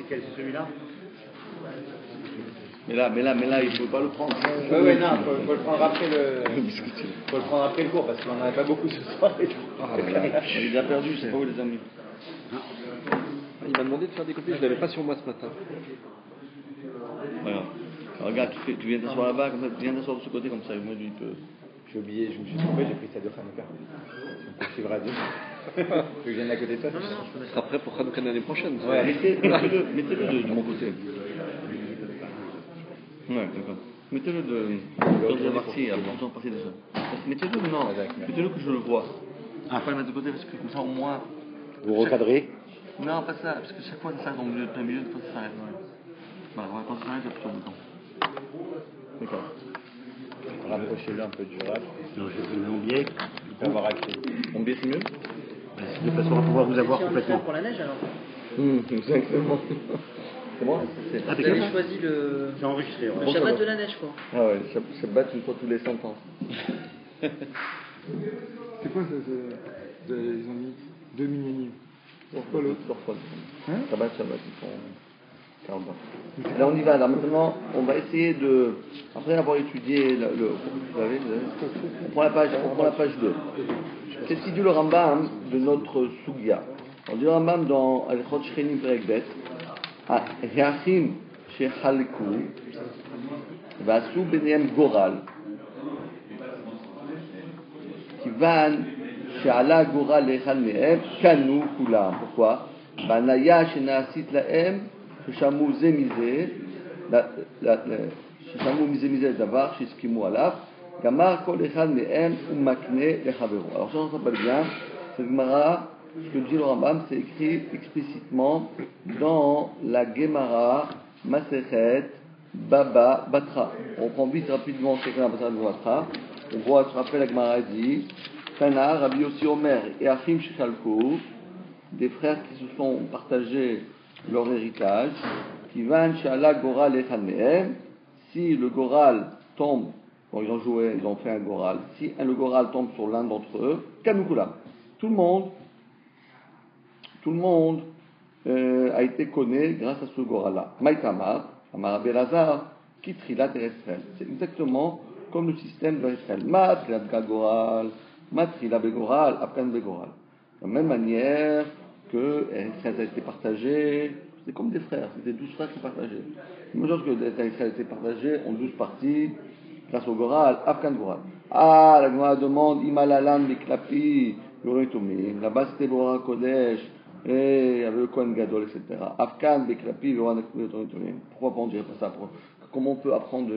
C'est quel, c'est celui-là? Mais là, il ne faut pas le prendre. Oui, non, faut le prendre après faut le prendre après le cours, parce qu'on n'en a pas beaucoup ce soir. Il a perdu, c'est pas où les amis. Il m'a demandé de faire des copies, je ne l'avais pas sur moi ce matin. Voilà. Alors, regarde, tu viens t'asseoir là-bas, comme ça, tu viens t'asseoir de ce côté, comme ça, moi, lui, il peut... J'ai oublié, je me suis trompé, j'ai pris ça de Hanouka. On peut suivre à deux. Tu veux que je vienne à côté de toi? Non, je serai prêt pour Hanouka l'année prochaine. Ouais, mettez-le de mon côté. Ouais, d'accord. Mettez-le de partie, avant de passer de ça. Mettez-le, non, mettez-le que je le vois. Pas le mettre de côté, parce que comme ça, au moins... Vous recadrez? Non, pas ça, parce que chaque fois, ça s'arrête au milieu, de fois, ça s'arrête. Voilà, quand ça s'arrête, il y a plutôt de temps. D'accord. Rapprochez-le un peu du rap. Non, je mets en biais. Il peut avoir accès. En biais, c'est mieux? De façon à pouvoir vous avoir complètement. Pour la neige alors. Exactement. C'est bon? Vous avez choisi le enregistré. le Shabbat de la neige quoi. Ah ouais, Shabbat une fois tous les 100 ans. C'est quoi ça? Ils ont mis 2 minyanim. Pourquoi l'autre? Shabbat, ils font 40 ans. Là on y va, là maintenant on va essayer de, après avoir étudié vous avez on prend la page 2. C'est ce qu'il dit le Rambam de notre Sugya. On dit le Rambam dans Al-Chot Shchenim Perek Bet, Heachim Shechalku Vasu Benehem Goral Kivan She'ala Goral Echad Mehem Kanu Kulam. Pourquoi? Banaya Shenasit Lahem Sheshamu Zemize Sheshamu Mize Davar Sheskimu Alaf Gamar Kol Echad Mehem Umakne Lechavero. Alors ça on s'appelle bien cette Gemara. Ce que dit le Rambam, c'est écrit explicitement dans la Gemara Masechet Baba Batra. On prend vite rapidement ce qu'on a passé de Batra. On voit, se rappelle, la Gemara dit Tana, Rabbi Yossi Omer et Achim Shechalku, des frères qui se sont partagés leur héritage, qui van Shala Goral Echad Mehem, si le Goral tombe, bon, ils ont fait un Goral, si le Goral tombe sur l'un d'entre eux, Kanukulam. Tout le monde a été connu grâce à ce Goral-là. Maïtamar, Amar Abelazar, qui trila Israël. C'est exactement comme le système d'Israël. Matrilat Goral, Matrila Begoral, Afkan Begoral. De la même manière que Israël a été partagé, c'est comme des frères, c'était 12 frères qui partageaient. La même chose que Israël a été partagé en 12 parties grâce au Goral, Afkan Goral. Ah, la Gemara demande, Imalalam Miklapi, Yoritumim, là-bas c'était Bora Kodesh, et il y avait le Kohen Gadol, etc. Afkan, Beklapi, Yoritumim. Pourquoi on dirait pas ça? Comment on peut apprendre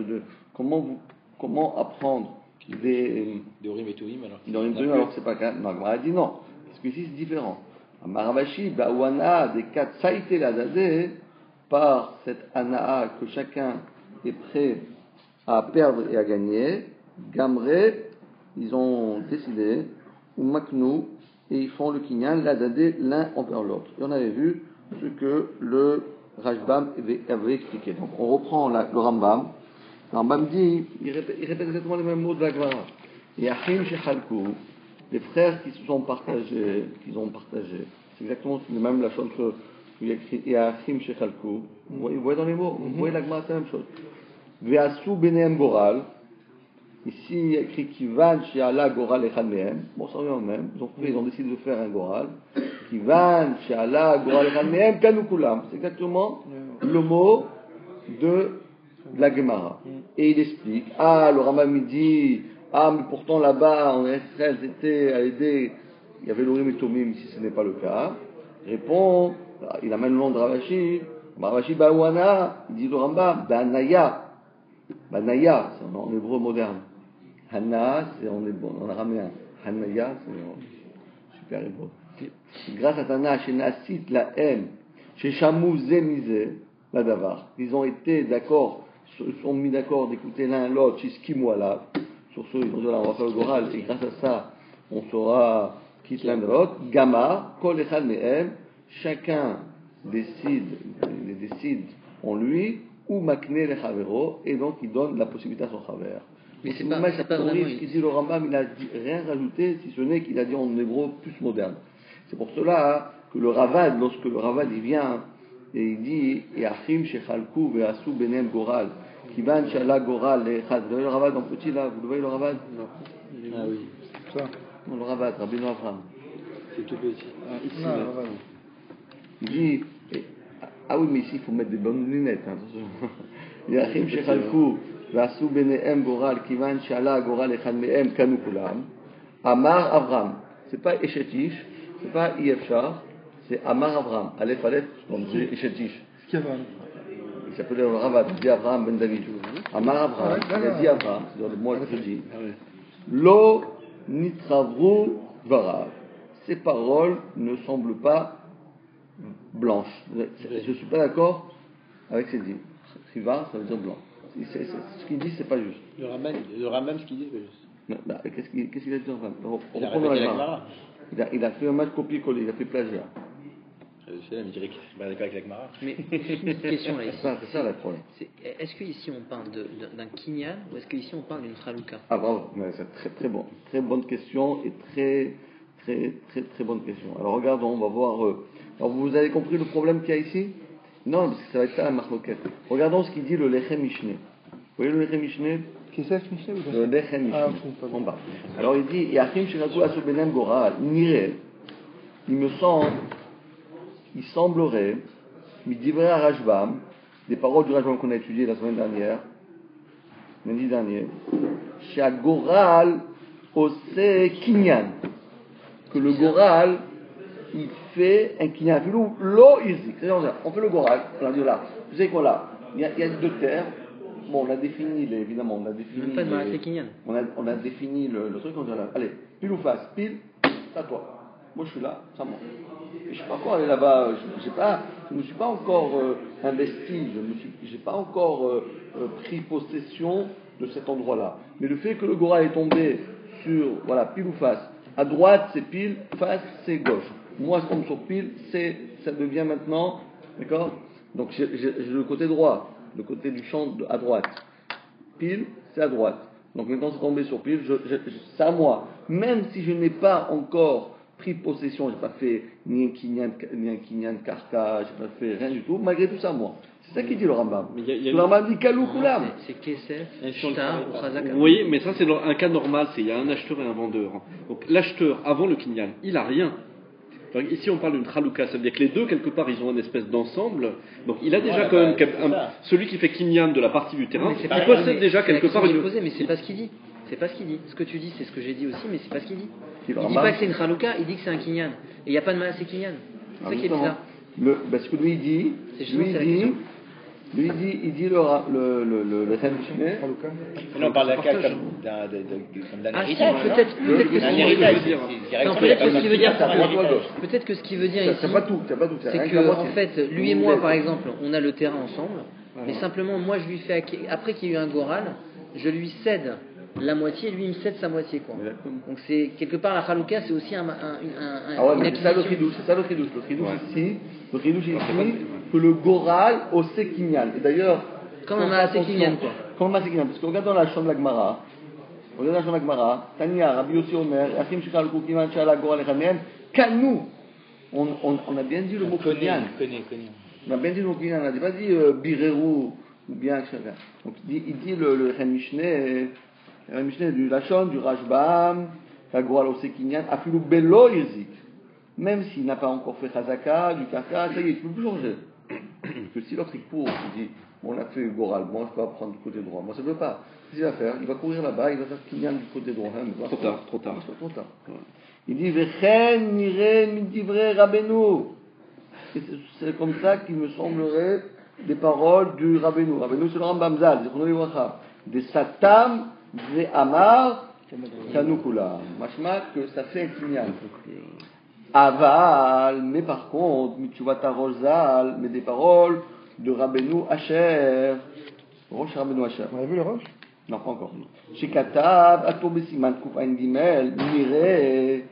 comment apprendre des Orim et Turim alors? Des Orim et Turim alors que c'est pas qu'un. Non, Gemara a dit non, parce que ici c'est différent. Maravashi, Bawana, des 4 Saïté Ladazé, par cette Anaa que chacun est prêt à perdre et à gagner, Gamré, ils ont décidé, ou Maknou, et ils font le Kinyan, Ladadé, l'un envers l'autre. Et on avait vu ce que le Rajbam avait expliqué. Donc on reprend le Rambam. Le Rambam dit, il répète exactement les mêmes mots de la Gemara. Yachim Shechalku, les frères qui se sont partagés, c'est exactement le même la chose que il y a écrit Yachim Shechalku. Vous voyez dans les mots, vous voyez la Gemara, c'est la même chose. Ve'asu benehem goral. Ici, il y a écrit Kivan she'ala goral echad mehem. Bon, ça revient au même. Ils ont décidé de faire un goral. Kivan she'ala goral echad mehem kanukulam. C'est exactement le mot de la Gemara. Et il explique. Le Rambam dit. Mais pourtant là-bas, en Israël, c'était à aider. Il y avait l'Urim et Tomim, ici ce n'est pas le cas. Il répond. Il amène le nom de Ravashi. Ravashi Bawana. Il dit le Rambam. Banaya, c'est en hébreu moderne. Hanna, c'est en araméen. Hanaya, c'est super hébreu. Grâce à Tana, chez Nassit, la haine, chez Shamou Zemize, la Davar. Ils ont été d'accord, se sont mis d'accord d'écouter l'un l'autre, chez Skimouala. Sur ce, ils ont dit là, on va faire le Goral, et grâce à ça, on saura quitte l'un de l'autre. Gamma, Kol Echad Mehem, chacun décide en lui, ou makne le chavero, et donc il donne la possibilité à son chaver. Mais c'est pas vraiment ce qu'il dit le Rambam, il n'a rien rajouté, si ce n'est qu'il a dit en hébreu plus moderne. C'est pour cela que le Ravad, lorsque le Ravad il vient et il dit Yachim shechalku ve'asu benem goral. Kivan shala goral le'echad. Vous voyez le Ravad en petit là? Vous le voyez le Ravad? Non. Ah oui. Ça. Non, le Ravad, Rabbeinu Avraham. C'est tout petit. Ah, ici, Non, là. Ravad. Il dit ah oui, mais ici il faut mettre des bonnes lunettes. Attention. Yachim shechalku ve'asu benem goral. Kivan shala goral echad me'em kanu kulam. Amar Avram. C'est pas Eshetish, c'est pas Yefshar, c'est Amar Avram. Aleph Aleph, donc c'est Eshetish. Ce qu'il y a là. Il s'appelait le Ravad, il dit Avram ben David. Amar Avram, il a dit Avram, c'est dans le mot que je dis. Lo nitravru varav. Ces paroles ne semblent pas blanches. Je ne suis pas d'accord avec ces dîmes. Riva, ça veut dire blanc. Ce qu'il dit, c'est pas juste. Le Rambam, ce qu'il dit, c'est juste. Non, bah, qu'est-ce qu'il a dit en fait? Il a répété la Gemara. Il a fait un match copier-coller, il a fait plagiat. Je sais, mais je dirais qu'il n'est pas d'accord avec la Gemara. Mais une question là ici. C'est ça le problème. Est-ce qu'ici on parle d'un kinyan ou est-ce qu'ici on parle d'une chalouka? Ah bravo, ouais, c'est très bon. Très bonne question et très bonne question. Alors regardons, on va voir. Alors vous avez compris le problème qu'il y a ici? Non, parce que ça va être ça la marloquette. Regardons ce qu'il dit le Lechem Mishneh. Vous voyez le Lechem Mishneh? Kesef, Michel ou Le Lechem Mishneh. Ah, je ne sais En bas. Alors il dit Yachim Shiraku Asu Benem Goral, Nire. Il semblerait, Midivrei Rashbam, des paroles du Rashbam qu'on a étudiées la semaine dernière, lundi dernier, chez Goral Ose Kinyan, que le Goral il fait un Kinyan. L'eau ici, on fait le Goral, on a dit là, vous savez quoi là, il y a deux terres. Bon, on a défini, évidemment, on a défini. Même pas de Marat Kinyan. On a défini le truc, on dit là, allez, pile ou face, pile, c'est à toi. Moi je suis là, ça moi. Et je ne sais pas quoi aller là-bas, je ne me suis pas encore investi, je n'ai pas encore pris possession de cet endroit-là. Mais le fait que le Goral est tombé sur, voilà, pile ou face, à droite c'est pile, face c'est gauche. Moi je tombe sur pile, ça devient maintenant, d'accord? Donc j'ai le côté droit. Le côté du champ à droite. Pile, c'est à droite. Donc maintenant c'est tombé sur pile, c'est à moi. Même si je n'ai pas encore pris possession, je n'ai pas fait ni un kinyan karka, je n'ai pas fait rien du tout, malgré tout ça moi. C'est ça qu'il dit le Rambam. Le Rambam dit kalou koulam. C'est kesef, shtar ou chazaka. Oui, mais ça c'est un cas normal, il y a un acheteur et un vendeur. Donc l'acheteur, avant le kinyan, il n'a rien. Donc, ici, on parle d'une chalouka, ça veut dire que les deux, quelque part, ils ont une espèce d'ensemble. Donc, il a déjà quand même celui qui fait kinyan de la partie du terrain, il possède déjà quelque part une. Mais c'est pas ce qu'il dit. C'est pas ce qu'il dit. Ce que tu dis, c'est ce que j'ai dit aussi, mais c'est pas ce qu'il dit. Il dit Rambam, pas que c'est une chalouka, il dit que c'est un kinyan. Et il n'y a pas de maasé kinyan. C'est ça qui est bizarre. Parce que lui il dit, il dit le Mishneh. On parle d'un cas comme d'un héritage. Peut-être que Un héritage. peut-être que ce qu'il veut dire, peut-être que ce qu'il veut dire ici, c'est pas tout. c'est que en fait, lui et moi, par exemple, on a le terrain ensemble, mais simplement, moi, je lui fais après qu'il y ait eu un goral, je lui cède la moitié, lui il me cède sa moitié, quoi. Donc c'est quelque part la chalouka, c'est aussi une c'est ça le chidouche. Le chidouche ici, que le goral au sekinyan. Et d'ailleurs, comme un maasé kinyan, quoi. Comme un maasé kinyan, parce que regarde dans la chambre de la Gemara, Tania, Rabbi Yossi Omer, Achim Shechal Kukiman Shala Goral Echamem, Kanou. On a bien dit le mot kinyan. On a bien dit le mot kinyan, on n'a pas dit birerou ou bien chacun. Donc il dit le Mishneh. La Mishneh du Lachon, du Rashbam, la Goral au sekinyan, Afilou Belo Yizik. Même s'il n'a pas encore fait Chazaka, du Karka, ça y est, il ne peut plus changer. Parce que si l'autre il court, il dit, bon, on a fait Goral, moi je peux prendre du côté droit. Moi ça ne veut pas. Qu'est-ce qu'il va faire? Il va courir là-bas, il va faire Kinyan du côté droit. Trop tard. Il dit, Vechen nire midivrei Rabbeinu. C'est comme ça qu'il me semblerait des paroles du Rabbeinu. Rabbeinu c'est le Rambam Zal, des Satam, des Amar, Kanukula. Machma que ça fait un Kinyan. Aval, mais par contre, Mitshuvata Rosal, mais des paroles de Rabbeinu Asher. Roche Rabbeinu Asher. On a vu le roche? Non, pas encore. Shekatav, Ato Besiman Kufain Gimel, Mire,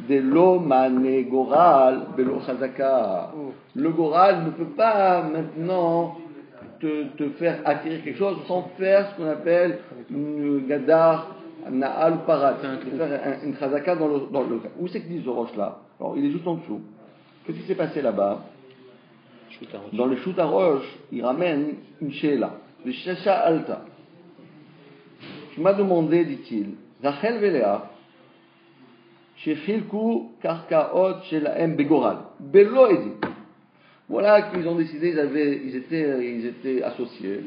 de lo Mane Goral, Belo Chazaka. Le Goral ne peut pas maintenant te faire acquérir quelque chose sans faire ce qu'on appelle une Gadar, Naal Parat. Faire une Chazaka dans le. Où c'est que dit ce roche là? Alors, il est juste en dessous. Qu'est-ce qui s'est passé là-bas? Dans le Shoot à Roche, il ramène une Sheila. Le Shesha Alta. Tu m'as demandé, dit-il, Rachel Velea, Shechilku Karkaot Shelaem Begoral. Belo Edi. Voilà qu'ils ont décidé, ils étaient associés.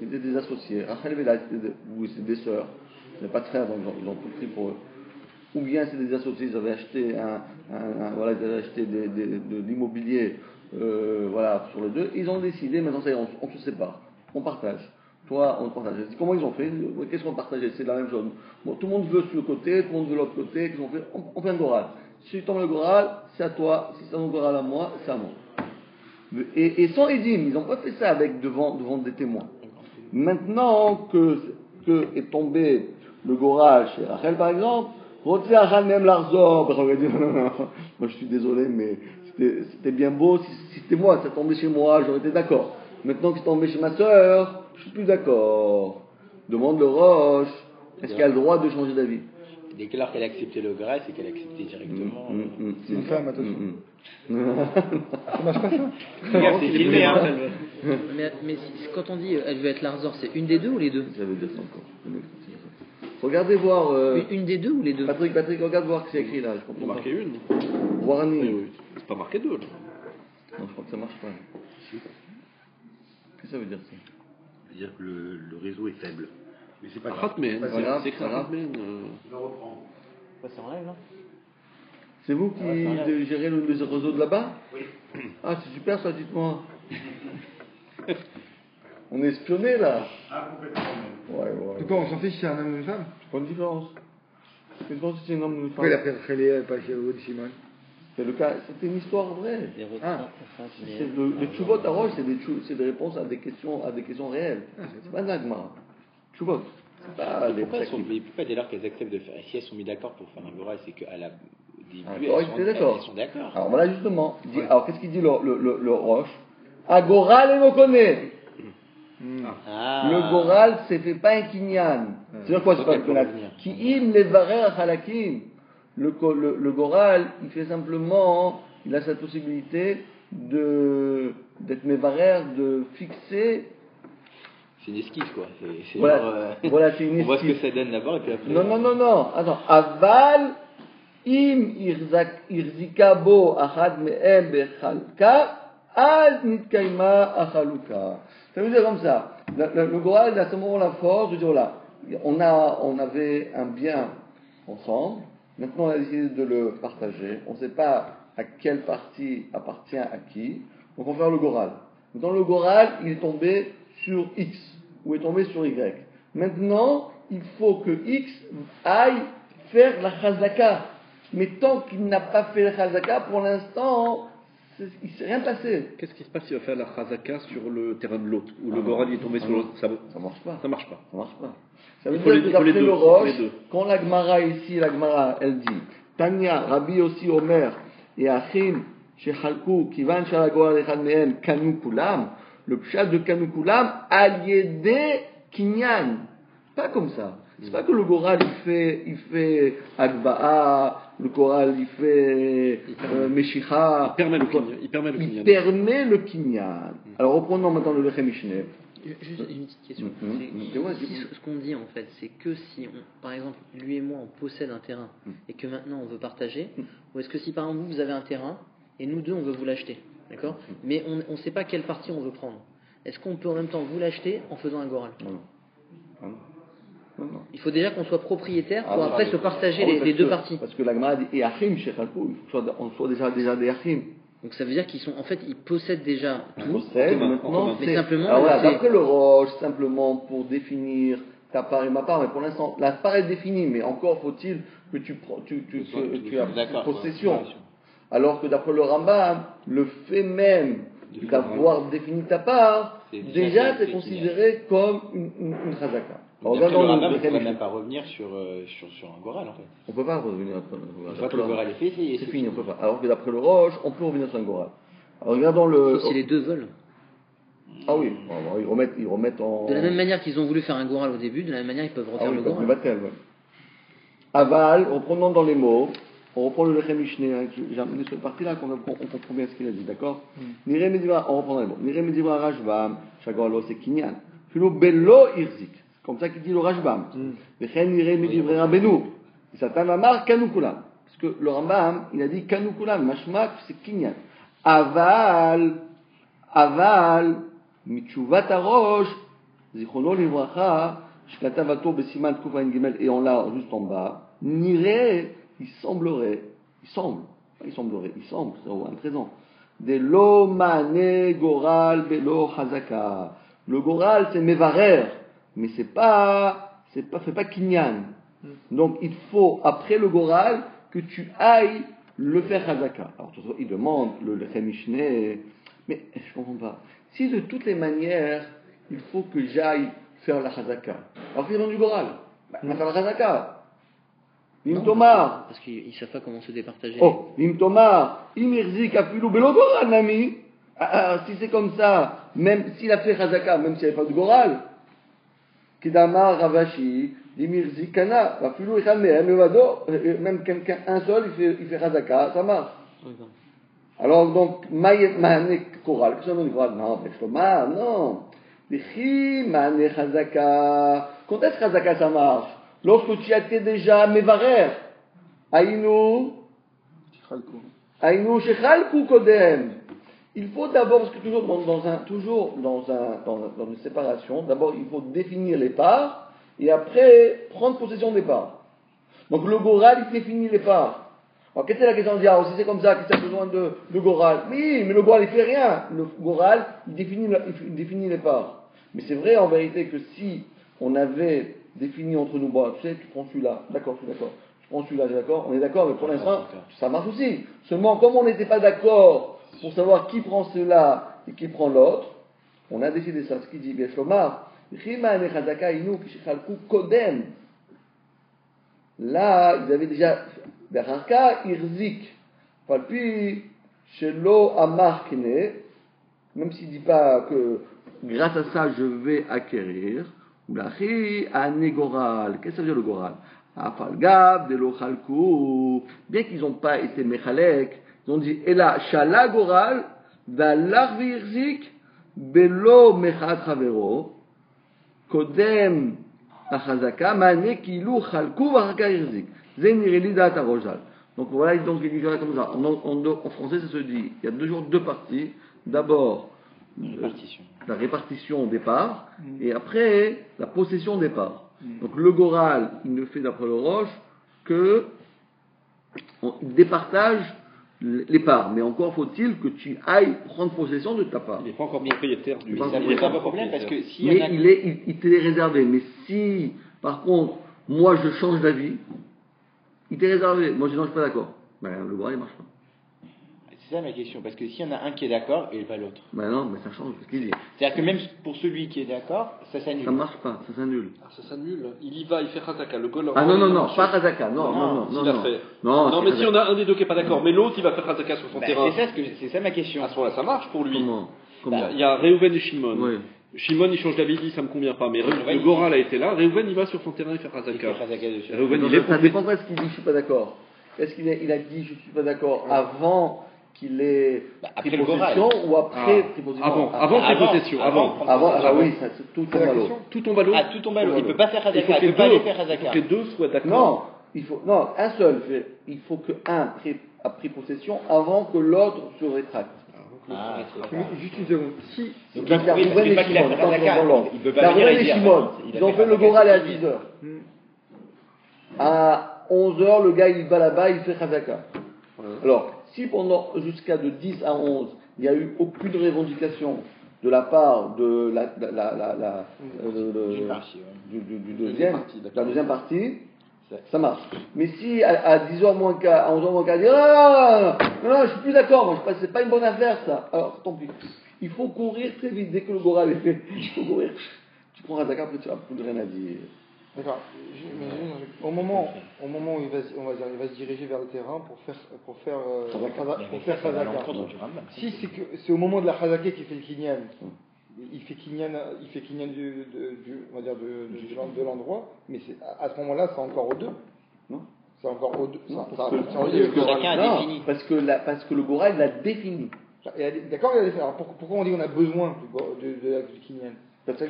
Ils étaient des associés. Rachel Velea, c'est des sœurs. Ce n'est pas de frères, donc ils ont tout pris pour eux. Ou bien c'est des associés, ils avaient acheté voilà, ils avaient acheté de l'immobilier, voilà, sur les deux. Ils ont décidé, maintenant ça y est, on se sépare, on partage. Toi, on partage. Comment ils ont fait? Qu'est-ce qu'on partageait? C'est la même chose. Bon, tout le monde veut sur le côté, tout le monde veut l'autre côté. Qu'est-ce qu'on fait? On fait un goral. Si tu tombes le goral, c'est à toi. Si c'est un goral à moi, c'est à moi. Et sans édim, ils n'ont pas fait ça devant des témoins. Maintenant que est tombé le goral chez Rachel, par exemple, même l'arzor, moi je suis désolé, mais c'était bien beau. Si c'était moi, ça tombait chez moi, j'aurais été d'accord. Maintenant que c'est tombé chez ma sœur, je suis plus d'accord. Demande le Roche, est-ce qu'elle a le droit de changer d'avis? Dès lors qu'elle a accepté le grâce, c'est qu'elle a accepté directement. C'est une femme, attention. Ça marche pas ça? Regarde, c'est filmé, hein. Mais quand on dit elle veut être l'arzor, c'est une des deux ou les deux? Ça veut dire ça encore. Regardez voir. Une des deux ou les deux? Patrick, regarde voir ce que c'est écrit là. Je comprends pas. Marqué une. Warning. C'est pas marqué deux là. Non, je crois que ça marche pas. Qu'est-ce que ça veut dire ça? Ça veut dire que le réseau est faible. Mais c'est pas grave. Khatmen, c'est écrit Khatmen. Je reprends. C'est en live là? C'est vous qui gérez le réseau de là-bas? Oui. Ah, c'est super ça, dites-moi. On est espionnés là. Ah, complètement. Ouais. De quoi, on s'en fiche si c'est un homme ou une femme? C'est pas une différence. Qu'est-ce que c'est un homme ou une femme? Pourquoi il a fait Rachel pas chez Wood Simon? C'est le cas, c'était une histoire vraie. C'est Les tchouvot à Roche, c'est des réponses à des questions réelles. C'est pas Nagma. Tchouvot. C'est pas des Pourquoi dès lors qu'elles acceptent de faire, si elles sont mises d'accord pour faire un goral, c'est qu'à la début, elles sont d'accord. Alors voilà justement. Alors qu'est-ce qu'il dit le Roche? Agoral et me connaît. Le goral, c'est fait pas un kinyan. C'est-à-dire quoi, c'est pas un kinyan? Ki im levarer halakim. Le goral, il fait simplement, il a cette possibilité d'être mévarer, de fixer. C'est une esquisse quoi. Voilà, c'est une esquisse. On voit ce que ça donne d'abord et puis après. Non. Attends. Aval, im irzikabo achad me'em bechalka, al nitkaima achaluka. Ça veut dire comme ça. Le goral, il a seulement la force de dire voilà, on avait un bien ensemble. Maintenant, on a décidé de le partager. On ne sait pas à quelle partie appartient à qui. Donc, on va faire le goral. Dans le goral, il est tombé sur X ou est tombé sur Y. Maintenant, il faut que X aille faire la chazaka. Mais tant qu'il n'a pas fait la chazaka, pour l'instant, il ne s'est rien passé. Qu'est-ce qui se passe s'il va faire la chazaka sur le terrain de l'autre, où le goral est tombé sur l'autre? Ça marche pas. Ça marche pas. Ça veut dire que d'après le Roche, quand la Gemara ici, elle dit Tanya, Rabbi aussi Omer et Achim, Shechalku, Kivan Shalagor Echad Mehem, Kanu Kulam, le pshat de Kanu Kulam, Aliede Kinyan. Pas comme ça. C'est pas que le Goral il fait Agba'a, le Goral il fait Meshicha. Il permet le Kinyan. Alors reprenons maintenant le Lechem Mishneh. Juste une petite question. Ce qu'on dit en fait, c'est que si, par exemple, lui et moi, on possède un terrain et que maintenant on veut partager, ou est-ce que si par exemple vous avez un terrain et nous deux on veut vous l'acheter, d'accord? Mais on ne sait pas quelle partie on veut prendre. Est-ce qu'on peut en même temps vous l'acheter en faisant un goral? Non. Il faut déjà qu'on soit propriétaire pour après se partager les deux parties. Parce que la Gemara dit et Achim Shechalku, il faut qu'on soit déjà des Achim. Donc ça veut dire qu'ils sont, en fait, ils possèdent déjà tout. Maintenant, mais simplement. Alors voilà, d'après le Roche, simplement pour définir ta part et ma part, mais pour l'instant, la part est définie, mais encore faut-il que tu as possession. Alors que d'après le Rambam, le fait même d'avoir défini ta part, déjà c'est considéré comme une chazaka. Alors, le Rambam ne pourrait même pas revenir sur un goral en fait. On ne peut pas revenir après une fois que le goral est fait, c'est fini, on peut pas. Alors que d'après le Roche, on peut revenir sur un goral. Alors regardons le. Sauf si les deux veulent. Ah oui, ils remettent en. De la même manière qu'ils ont voulu faire un goral au début, de la même manière ils peuvent refaire le goral. Aval, reprenons dans les mots, On reprend le Lechem Mishneh, hein, j'ai amené cette partie-là qu'on comprend bien ce qu'il a dit, d'accord? Niré Medivra, on reprend les mots. Niré Medivra Rashbam, Shagoralo c'est Kinyan. Filo Bello Irzik. C'est comme ça qu'il dit le Rashbam. Vechen Niré Medivra Rabbeinu. Satan Amar Kanukulam. Parce que le Rambam, il a dit Kanukulam, Mashmak, c'est Kinyan. Aval, Michuvat Arosh, Zichrono Livracha, Shkatavato Besiman Kufain Gimel, et on l'a juste en bas. Niré, il semble, c'est un présent. De lo mane goral belo hazaka. Le goral, c'est mevarer, mais fait pas kinyan. Donc, il faut, après le goral, que tu ailles le faire hazaka. Alors, il demande le Lechem Mishneh, mais je comprends pas. Si de toutes les manières, il faut que j'aille faire la hazaka, alors qu'il demande du goral, on va faire la hazaka. Non, parce qu'ils ne savent pas comment se départager. Oh, Imtomar, Imirzik, Afilu, Belogoral, Nami. Si c'est comme ça, même s'il a fait Chazaka, même s'il n'y avait pas de Goral, Kidamar, Ravashi, Imirzik, Kana, Afilu, Echalmehem, Levado, même quelqu'un, un seul, il fait Chazaka, ça marche. Alors donc, Maane Koral, qu'est-ce qu'on dit Koral? Non, Bechtomar, non. Dichi, Maane Chazaka. Quand est-ce que Chazaka ça marche? Lorsque tu as été déjà mevarer, Aïnou Shechalku Kodem. Il faut d'abord, parce que toujours dans une séparation, d'abord il faut définir les parts et après prendre possession des parts. Donc le Goral il définit les parts. Alors quelle est la question de dire, si c'est comme ça, qu'est-ce que tu as besoin de Goral? Oui, mais le Goral il fait rien. Le Goral il définit les parts. Mais c'est vrai en vérité que si on avait défini entre nous, bon, tu sais, tu prends celui-là, d'accord, je suis d'accord, je prends celui-là, d'accord, on est d'accord, mais pour l'instant, ça marche aussi. Seulement, comme on n'était pas d'accord pour savoir qui prend celui-là et qui prend l'autre, on a décidé ça, ce qu'il dit, bien Shlomar, là, ils avaient déjà, Berharka, Irzik, Palpi, Shelo Amarkene, même s'il ne dit pas que grâce à ça je vais acquérir, Blachi anegoral. Qu'est-ce que ça veut dire le goral? Afalgab de lochalku. Bien qu'ils n'ont pas été mechalek, ils ont dit Ela shala goral valach virzik belo mechat chavero kodem achazaka mane kilu chalku varaka irzik. Zenireli dat arojal. Donc voilà, donc il dit comme ça. En français, ça se dit il y a deux parties. D'abord, la répartition des parts, et après, la possession des parts. Donc le Goral, il ne fait d'après le Roche que il départage les parts, mais encore faut-il que tu ailles prendre possession de ta part. Il n'est pas encore propriétaire du ça pose un problème parce que si mais il t'est réservé. Mais si, par contre, moi je change d'avis, il t'est réservé. Moi je dis non, je suis pas d'accord. Ben, le Goral il marche pas. C'est ça ma question, parce que s'il y en a un qui est d'accord et pas l'autre. Ben non, mais ça change. C'est-à-dire que même pour celui qui est d'accord, ça s'annule. Ça marche pas, ça s'annule. Ça s'annule. Il y va, il fait Chazaka. Le goal. Ah non, pas Chazaka. Non. Mais si on a un des deux qui est pas d'accord, mais l'autre il va faire Chazaka sur son terrain. C'est ça ma question. À ce moment-là, ça marche pour lui. Comment Il y a Reuven et Shimon. Oui. Shimon il change d'avis, il dit ça me convient pas, mais le Goral a été là. Reuven il va sur son terrain et fait Chazaka. Ça dépend pas de ce qu'il dit, je suis pas d'accord. Est-ce qu'il a dit je suis pas d'accord avant qu'il ait pris possession ou après pris possession? Avant pris possession. Avant, oui, tout tombe à l'eau. Tout tombe à l'eau. Tout tombe à l'eau. Il ne peut pas faire Hazaka. Il ne peut pas aller faire Hazaka. Il faut que les deux soient d'accord. Non, un seul. Il faut qu'un a pris possession avant que l'autre se rétracte. Juste une seconde. Si, donc il a Reuven et Shimon. Il peut pas venir et dire. Ils ont fait le Goral à 10h. À 11h, le gars il va là-bas, il fait Hazaka. Alors, si jusqu'à de 10 à 11, il n'y a eu aucune revendication de la part de du deuxième, la deuxième partie, ça marche. Mais si à 10h moins quart, à 11h moins quart, dit non, je suis plus d'accord, c'est pas une bonne affaire ça. Alors, tant pis. Il faut courir très vite dès que le Goral est fait. Il faut courir. Tu prends Hazaka, après tu n'as plus rien à dire. D'accord. Au moment où il va se diriger vers le terrain pour faire Chazaka. Si c'est au moment de la Chazaka qu'il fait le Kinyan, il fait Kinyan on va dire de l'endroit, mais à ce moment-là, c'est encore aux deux. Non. C'est encore au-delà. Chacun a défini. Parce que le Goral l'a défini. D'accord, alors pourquoi on dit qu'on a besoin de l'acte du Kinyan? Parce que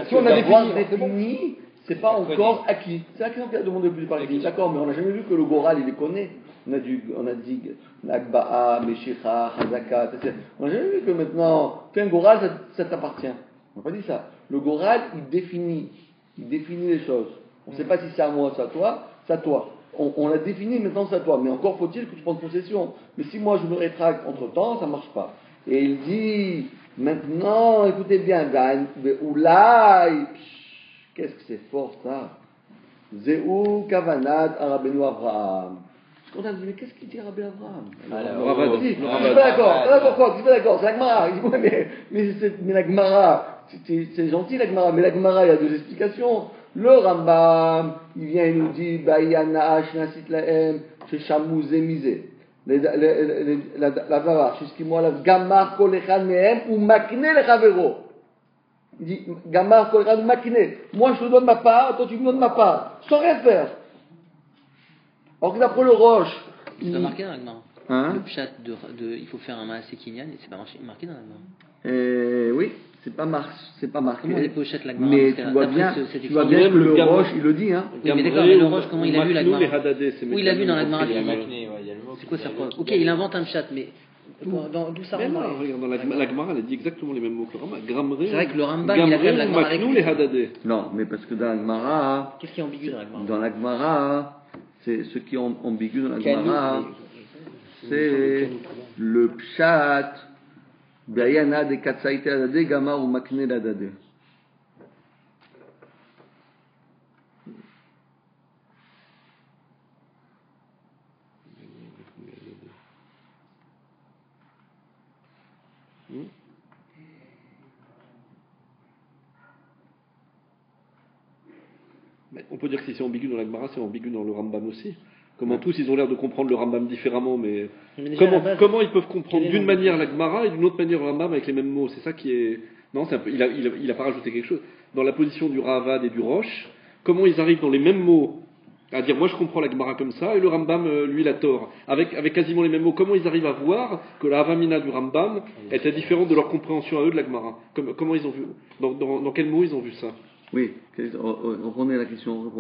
si on a défini, c'est pas encore acquis. C'est la question qu'il a demandé le plus par les d'accord, mais on n'a jamais vu que le Goral il les connaît. On a dit Nagba'a, Meshicha, Hazaka, etc. On n'a jamais vu que maintenant, un Goral, ça t'appartient. On n'a pas dit ça. Le Goral, il définit les choses. On ne sait pas si c'est à moi, c'est à toi, c'est à toi. On l'a défini, maintenant c'est à toi. Mais encore faut-il que tu prennes possession. Mais si moi je me rétracte entre-temps, ça ne marche pas. Et il dit, maintenant, écoutez bien, Oulai, qu'est-ce que c'est fort ça? Zéou Kavanad Arabenu Abraham. On a dit, mais qu'est-ce qu'il dit Rabbi Abraham? Je suis pas d'accord. Pourquoi? Je suis pas d'accord. C'est la Gemara. Il dit, ouais, mais la Gemara, c'est gentil la Gemara, mais la Gemara, il y a deux explications. Le Rambam, il vient et nous dit, Bayana Shnasit Laem, Sheshamu Zemizé. La Zara, Sheskimo la Gamar Kolechad Mehem, ou Makne le Chavero. Il dit, Gamar Kolechad ou Makne. Moi, je te donne ma part, toi, tu me donnes ma part. Sans rien faire. Alors que d'après le Roche. C'est pas marqué dans la Gemara. Hein? Le pshat il faut faire un Maaseh Kinyan, et c'est pas marqué dans la Gemara. Oui, c'est pas marqué. Comment on est pochette la Gemara? Mais tu vois bien que le Roche, il le dit. Hein. Oui, mais d'accord, mais le Roche, comment il a lu la Gemara? Oui, il a lu dans la Gemara. C'est quoi ça? Ok, il invente un pshat, mais d'où ça rentre? La Gemara, elle a dit exactement les mêmes mots que le Rambam. C'est vrai que le Rambam, il a quand même la Gemara avec lui. Non, mais parce que dans la Gemara. Qu'est-ce qui est ambigu dans la Gemara? Dans la Gemara. C'est ce qui est ambigu dans la Gemara, c'est le pshat, Bayana de Katsaïte Adade, Gamar ou Makne Adade. On peut dire que si c'est ambigu dans la Gemara, c'est ambigu dans le Rambam aussi. Comment tous ils ont l'air de comprendre le Rambam différemment, mais comment ils peuvent comprendre d'une manière la Gemara et d'une autre manière le Rambam avec les mêmes mots? C'est ça qui est. Non, c'est un peu. Il a pas rajouté quelque chose. Dans la position du Ravad et du Roche, comment ils arrivent dans les mêmes mots à dire moi je comprends la Gemara comme ça et le Rambam lui il a tort avec quasiment les mêmes mots. Comment ils arrivent à voir que la Havamina du Rambam était différente de leur compréhension à eux de la Gemara? Comment ils ont vu? Dans quels mots ils ont vu ça? Oui, reprenez la question,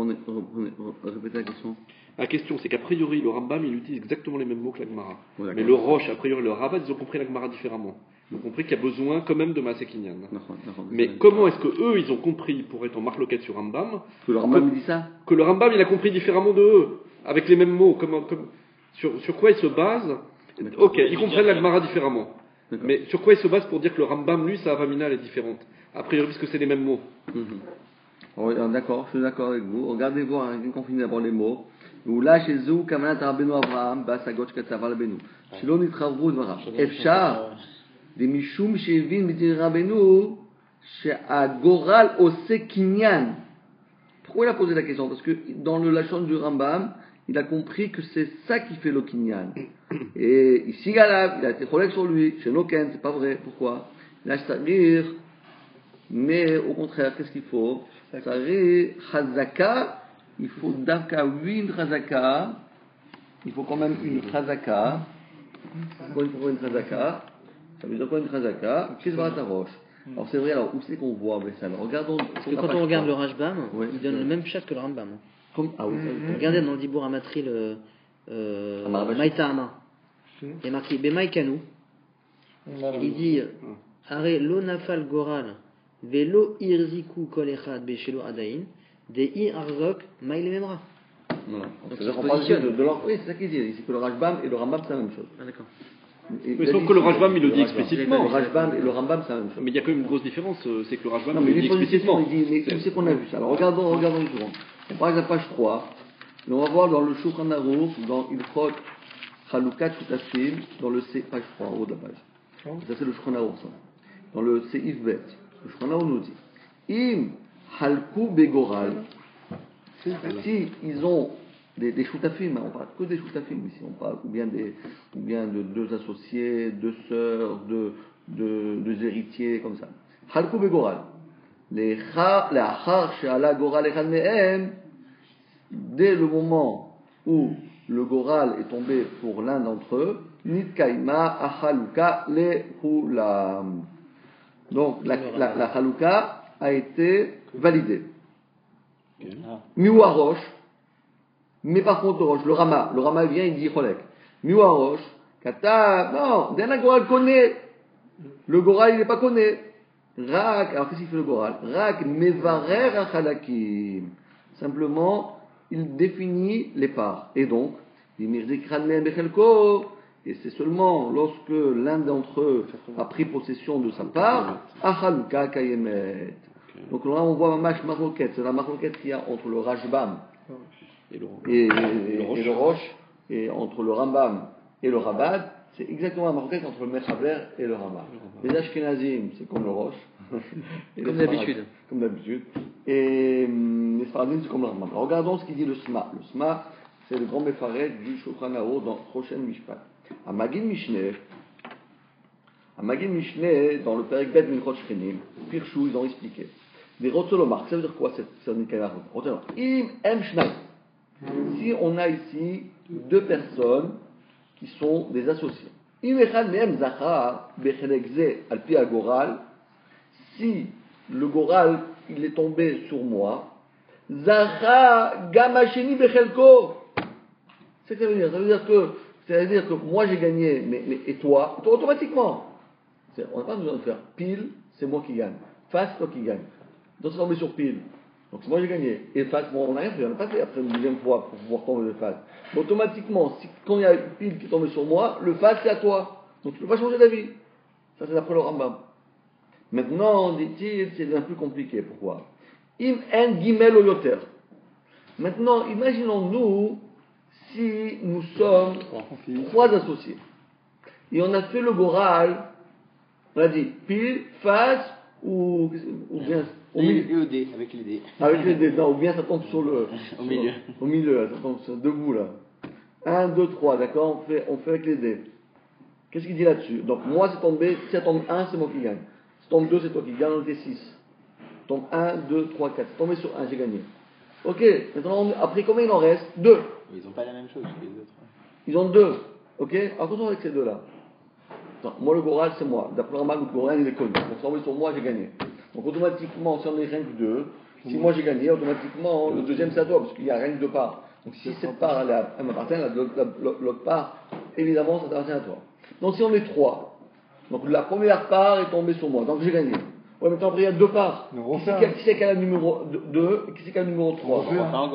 répétez la question. La question, c'est qu'a priori, le Rambam, il utilise exactement les mêmes mots que la Gemara. Ouais, mais le Roche, a priori, le Ravad, ils ont compris la Gemara différemment. Ils ont compris qu'il y a besoin quand même de Maaseh Kinyan. Mais comment est-ce que eux, ils ont compris, pour être en marloquette sur Rambam, que le Rambam dit ça? Que le Rambam, il a compris différemment de eux, avec les mêmes mots. Sur quoi ils se basent? Ok, ils comprennent la Gemara différemment. Mais sur quoi ils se basent pour dire que le Rambam, lui, sa Havamina, elle est différente? A priori, parce que c'est les mêmes mots. Oui, d'accord, je suis d'accord avec vous. Regardez voir, on finit d'abord les mots. Oula chez Zou, Kamanat Rabbeinu Abraham, Bas Agoch Katsavar Rabbeinu. Shelo Nitravru Dvara. Efshar, des Mishum Shevin Midir Rabbeinu, She'agoral Ose Kinyan. Pourquoi il a posé la question? Parce que dans le Lachon du Rambam, il a compris que c'est ça qui fait le Kinyan. Et ici, il a été cholèque sur lui. Chez Noken, c'est pas vrai. Pourquoi? Il a c'est-à-dire, mais au contraire, qu'est-ce qu'il faut? C'est-à-dire, Chazaka, il faut d'Avka, oui, une Chazaka. Il faut quand même une Chazaka. Pourquoi une Chazaka? Ça veut dire quoi une Chazaka? Qu'est-ce que ta roche? Alors c'est vrai, alors où c'est qu'on voit ça? Regardons. Parce que quand on regarde le Rashbam, il donne le même chat que le Rambam. Ah oui, regardez dans le Dibour Amatri le Maïtama. Il y a marqué Bemaïkanou. Il dit Are lo nafal goral velo irziku kol echad beshelo adain dei arzok maïle memra. Voilà. C'est-à-dire qu'on parle de leur. Oui, c'est ça qu'il dit. C'est que le Rashbam et le Rambam, c'est la même chose. Ah, d'accord. Mais sauf que le Rashbam, il le dit explicitement. Le Rashbam et le Rambam, c'est la même chose. Mais il y a quand même une grosse différence, c'est que le Rashbam, il le dit explicitement. Il dit, mais où c'est qu'on a vu ça? Alors regardons une seconde. On parle de la page 3. Et on va voir dans le Shulchan Aruch, dans Ilchot Chalukat Shutafim, dans le C, page 3, en haut de la page. Ça, c'est le Shulchan Aruch, ça. Dans le Seif Bet, le Shulchan Aruch nous dit Im Halku Begoral. Si ils ont des shutafim, on parle que des shutafim ici, on parle ou bien de deux associés, deux sœurs, deux héritiers, comme ça. Halku Begoral. Les Achar She'ala Goral Echad Mehem, dès le moment où le goral est tombé pour l'un d'entre eux, nitkaima achaluka le hulam. Donc la chaluka a été validée. Miwarosh, mais par contre Roche, le Rama vient, il dit Cholek. Miwarosh, Kata, non, d'un goral connaît. Le goral il n'est pas connu. Rak, alors qu'est-ce qu'il fait le goral? Rak mevarer achalakim. Simplement, il définit les parts. Et donc, et c'est seulement lorsque l'un d'entre eux a pris possession de sa part, achaluka kayemet. Donc là, on voit un match maroquette. C'est la maroquette qu'il y a entre le Rajbam et le Roche, et entre le Rambam et le Rabad. C'est exactement la maroquette entre le Mechaber et le Rambam. Les Ashkenazim, c'est comme le Roche. Comme d'habitude. Et les Sfaradim, c'est comme le Rambam. Alors, regardons ce qu'il dit le Sma. Le Sma, c'est le grand Mefaret du Shulchan Aruch dans Prochain Mishpat. À Magin Mishneh, dans le Perek Bet Minchot Shchenim, Pirchou, ils ont expliqué. Des Rotzolomar, ça veut dire quoi cette Nikayah? Im Em Shnai. Si on a ici deux personnes qui sont des associés. Im Echad Mehem Zachar Bechelek Ze Alpi Agoral. Si le Goral il est tombé sur moi, Zachar Gamasheni Bechelko. C'est ce que ça veut dire. Ça veut dire que moi j'ai gagné, mais et toi automatiquement. On n'a pas besoin de faire pile, c'est moi qui gagne. Face, toi qui gagne. Donc c'est tombé sur pile. Donc moi j'ai gagné. Et face, bon, on n'a rien fait, on n'a pas fait après une deuxième fois pour pouvoir tomber de face. Mais automatiquement, quand il y a une pile qui est tombée sur moi, le face c'est à toi. Donc tu ne peux pas changer d'avis. Ça c'est d'après le Rambam. Maintenant, dit-il, c'est un peu compliqué. Pourquoi? Im en gimel o yoter. Maintenant, imaginons-nous si nous sommes trois associés. Et on a fait le Goral, on a dit pile, face, ou bien au milieu dés, avec les dés. Avec les dés, non, ou bien ça tombe sur le au milieu, ça tombe debout là. 1, 2, 3, d'accord, on fait avec les dés. Qu'est-ce qu'il dit là-dessus? Donc moi c'est tombé, si ça tombe 1, c'est moi qui gagne. Si ça tombe 2, c'est toi qui gagne, on était 6. tombe 1, 2, 3, 4. C'est tombé sur 1, j'ai gagné. Ok, maintenant après combien il en reste? 2. Ils n'ont pas la même chose que les autres. Ils ont 2. Ok, alors qu'est-ce qu'on fait avec ces deux-là? Moi le Goral c'est moi. D'après le Rambam, le Goral il est connu. Donc c'est tombé sur moi, j'ai gagné. Donc automatiquement, si on est rien que 2, si moi j'ai gagné, automatiquement le deuxième c'est à toi, parce qu'il n'y a rien que 2 parts. Donc si cette part elle m'appartient, l'autre part, évidemment ça t'appartient à toi. Donc si on est 3, donc la première part est tombée sur moi, donc j'ai gagné. Ouais, maintenant après il y a 2 parts. Qui c'est qui a le numéro 2 et qui c'est qui a le numéro 3?